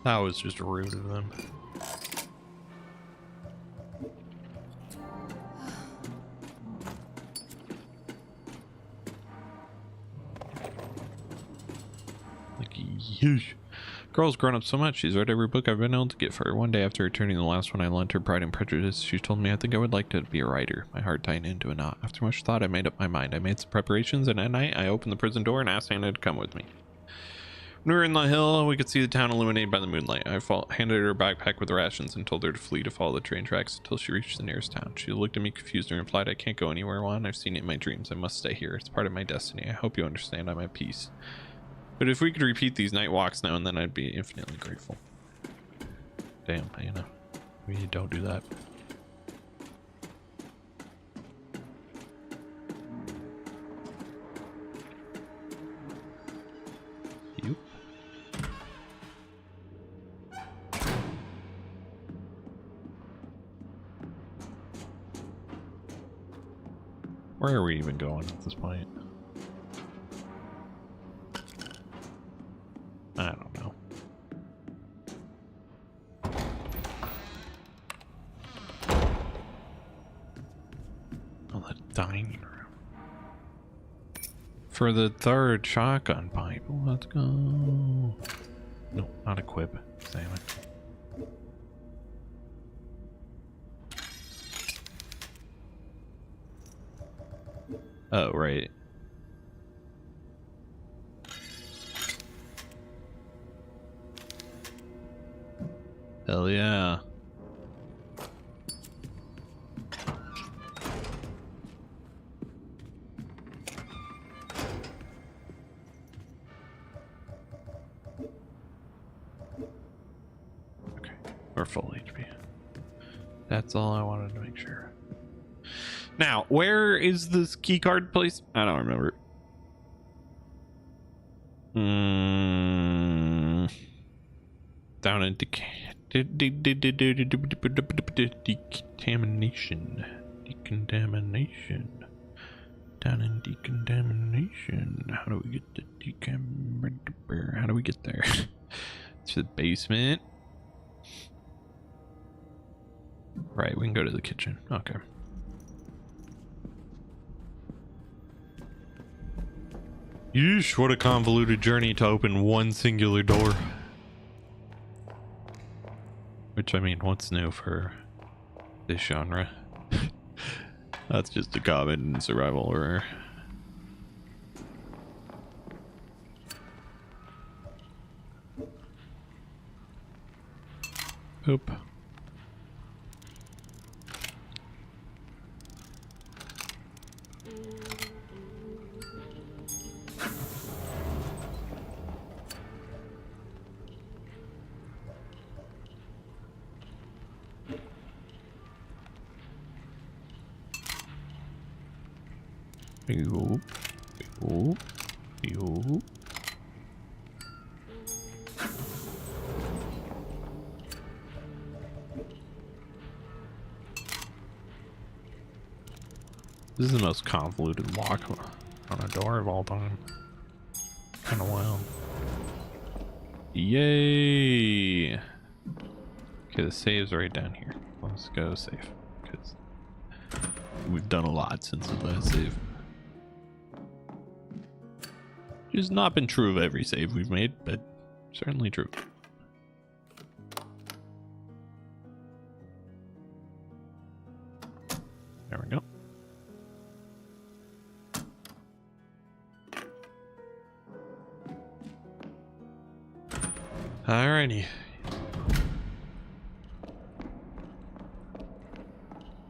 That was just rude of them. Like, yeesh. Girl's grown up so much, she's read every book I've been able to get for her. One day after returning the last one, I lent her Pride and Prejudice. She told me I think I would like to be a writer. My heart tightened into a knot. After much thought, I made up my mind. I made some preparations, and at night, I opened the prison door and asked Hannah to come with me. When we were in the hill, we could see the town illuminated by the moonlight. I handed her a backpack with rations and told her to flee to follow the train tracks until she reached the nearest town. She looked at me confused and replied, I can't go anywhere, Juan. I've seen it in my dreams. I must stay here. It's part of my destiny. I hope you understand. I'm at peace. But if we could repeat these night walks now and then, I'd be infinitely grateful. Damn, Hannah. We don't do that. You. Where are we even going at this point? I don't know. Oh, the dining room. For the 3rd shotgun pipe. Let's go. No, not equip. Damn it. Oh, right. Hell yeah. Okay, we're full HP. That's all I wanted to make sure. Now, where is this key card place? I don't remember. Down in decontamination. Decontamination. Down in decontamination. How do we get the decam? How do we get there? To the basement. Right, we can go to the kitchen. Okay. Yeesh, what a convoluted journey to open one singular door. Which, I mean, what's new for this genre? That's just a common survival horror. Oop. Oop. Oop. Oop. This is the most convoluted lock on a door of all time. Kind of wild. Yay! Okay, the save's right down here. Let's go save, because we've done a lot since the last save. Which has not been true of every save we've made, but certainly true. There we go. Alrighty.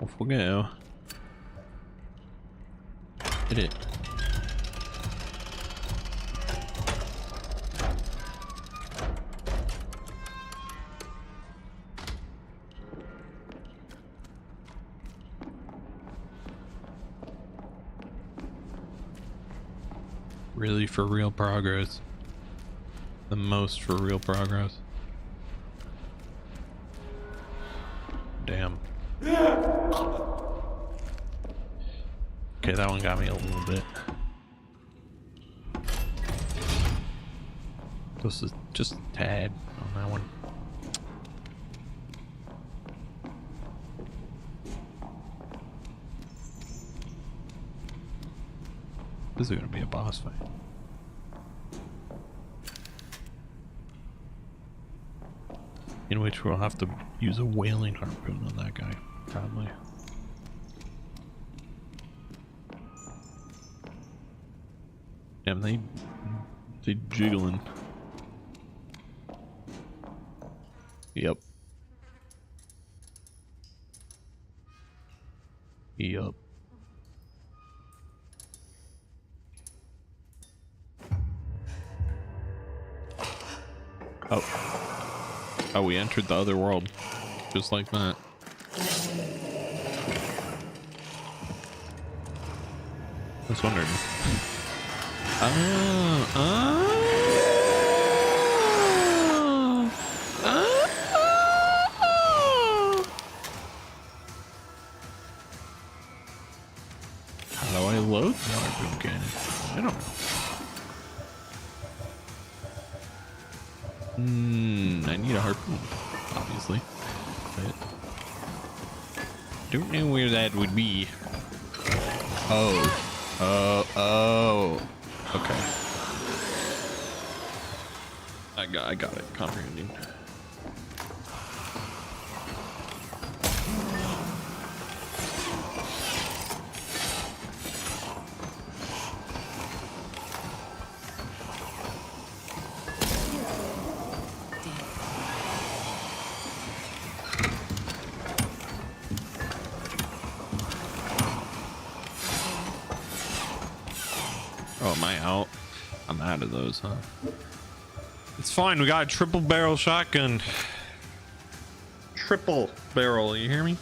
Off we go. Hit it. Really for real progress. The most for real progress. Damn. Okay, that one got me a little bit. This is just a tad on that one. This is gonna be a boss fight. In which we'll have to use a whaling harpoon on that guy, probably. Damn, they jiggling. Yep. Yep. Oh. Oh, we entered the other world. Just like that. I was wondering. How do I load the harpoon cannon? I don't know. I need a harpoon, obviously. But don't know where that would be. Oh. Okay. I got it. Comprehending. Oh, am I out? I'm out of those, huh? It's fine. We got a triple barrel shotgun. Triple barrel. You hear me?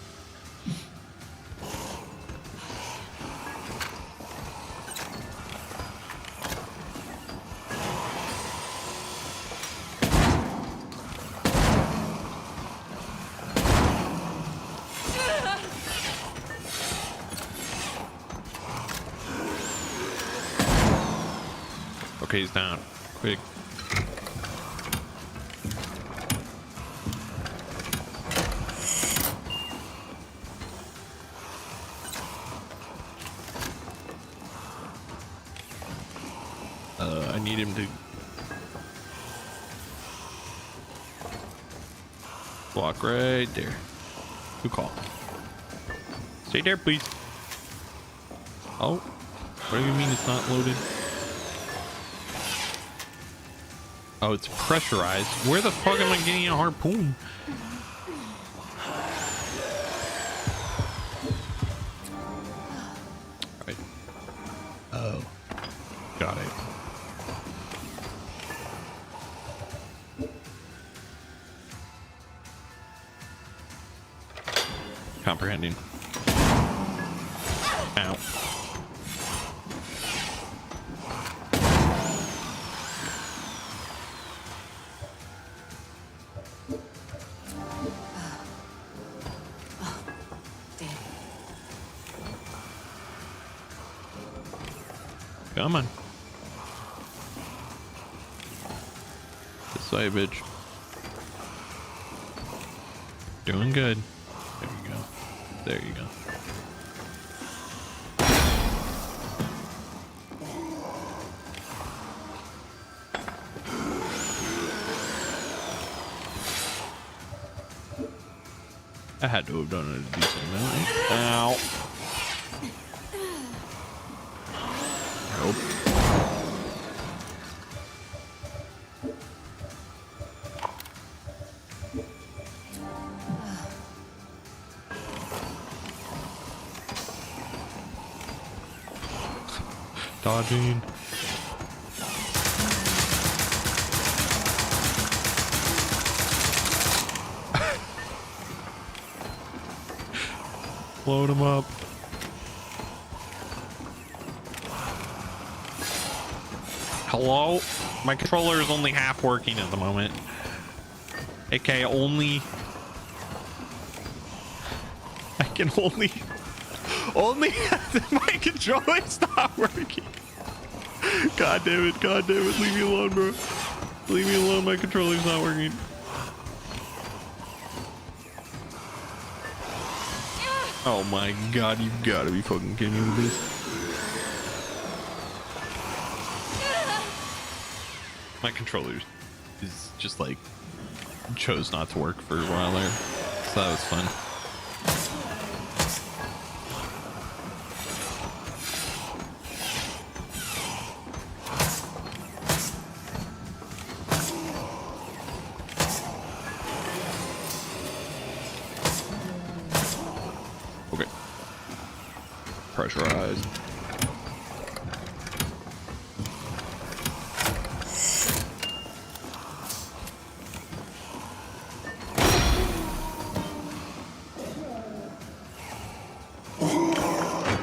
Okay, he's down. Quick. I need him to walk right there. Good call. Stay there, please. Oh, what do you mean it's not loaded? Oh, it's pressurized. Where the fuck am I getting a harpoon? Right. Oh, got it. Comprehending. Ow. Come on. This way, bitch. Doing good. There you go. There you go. I had to have done it a decent amount. Ow. Nope. Dodging. Load him up. Hello? My controller is only half working at the moment. Okay, only... I can only... Only my controller's not working. God damn it, leave me alone, bro. Leave me alone, my controller's not working. Oh my god, you've got to be fucking kidding me with this. My controller is just like chose not to work for a while there, so that was fun. Okay. Pressurized.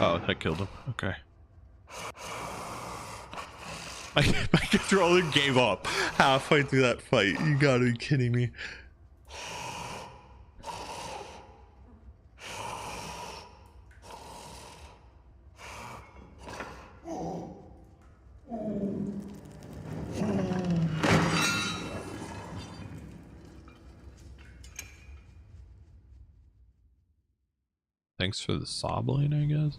Oh, that killed him. Okay. My controller gave up halfway through that fight. You gotta be kidding me. Thanks for the saw blade, I guess.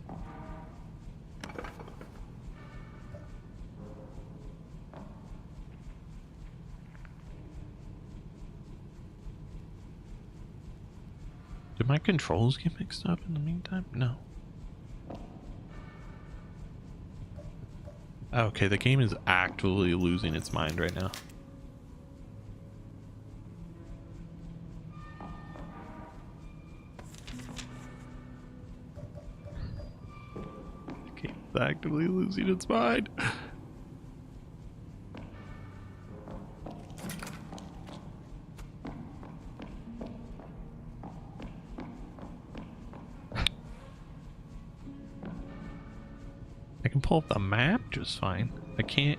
Did my controls get mixed up in the meantime? No. Okay, the game is actively losing its mind right now. The game is actively losing its mind. I can pull up the map just fine. I can't.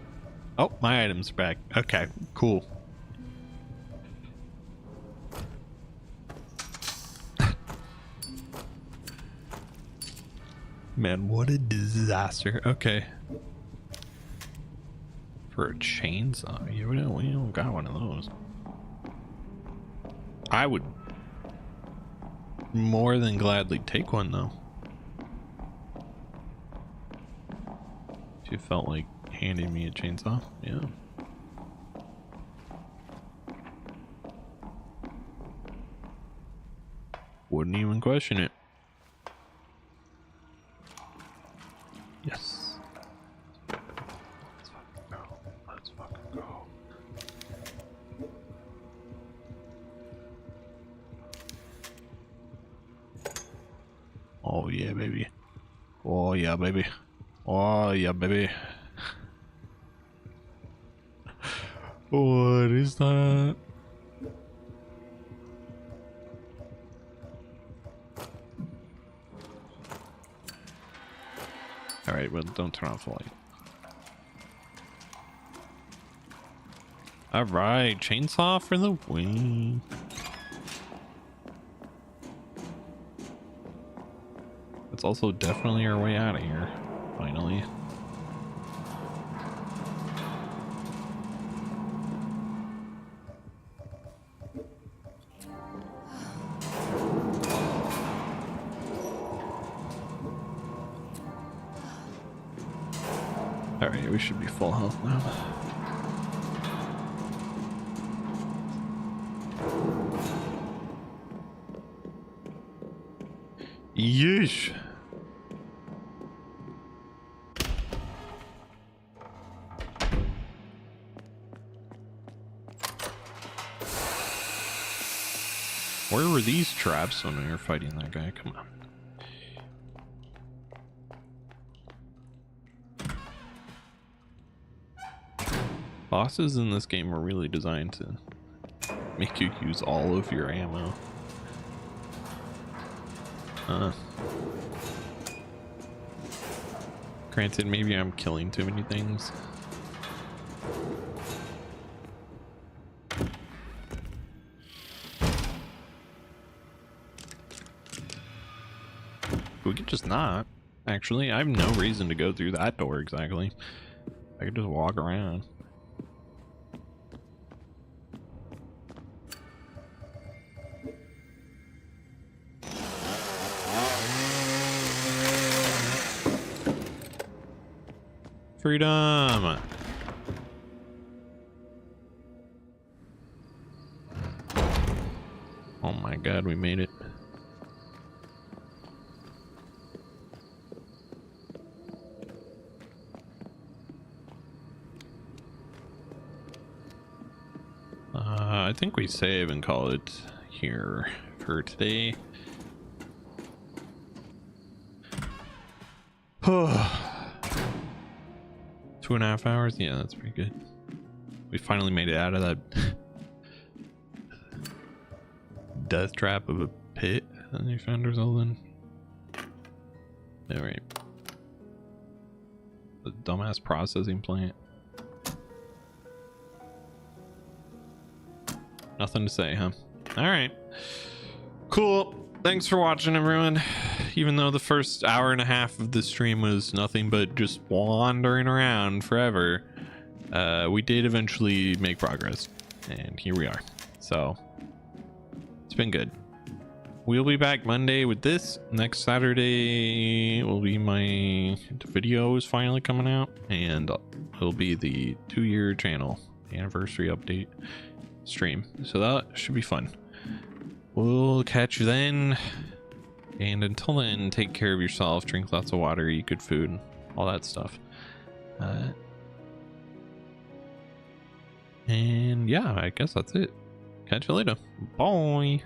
Oh, my items are back. Okay, cool. Man, what a disaster. Okay. For a chainsaw? Yeah, we don't got one of those. I would more than gladly take one though. If you felt like handing me a chainsaw. Yeah. Wouldn't even question it. Yes. Let's fucking go. Let's fucking go. Oh yeah, baby. Oh yeah, baby. Oh yeah, baby. What is that? All right, well, don't turn off the light. All right, chainsaw for the win. It's also definitely our way out of here, finally. All right, we should be full health now. Yeesh. Where were these traps when we were fighting that guy? Come on. Bosses in this game are really designed to make you use all of your ammo. Granted, maybe I'm killing too many things. We could just not. Actually, I have no reason to go through that door exactly. I could just walk around. Freedom! Oh my god, we made it. I think we save and call it here for today. 2.5 hours? Yeah, that's pretty good. We finally made it out of that death trap of a pit that we found ourselves in. Alright. The dumbass processing plant. Nothing to say, huh? Alright. Cool. Thanks for watching, everyone. Even though the first hour and a half of the stream was nothing but just wandering around forever, we did eventually make progress, and here we are. So it's been good. We'll be back Monday with this. Next Saturday will be my video is finally coming out, and it'll be the 2-year channel anniversary update stream, so that should be fun. We'll catch you then, and until then, take care of yourself, drink lots of water, eat good food, all that stuff. And yeah, I guess that's it. Catch you later. Bye.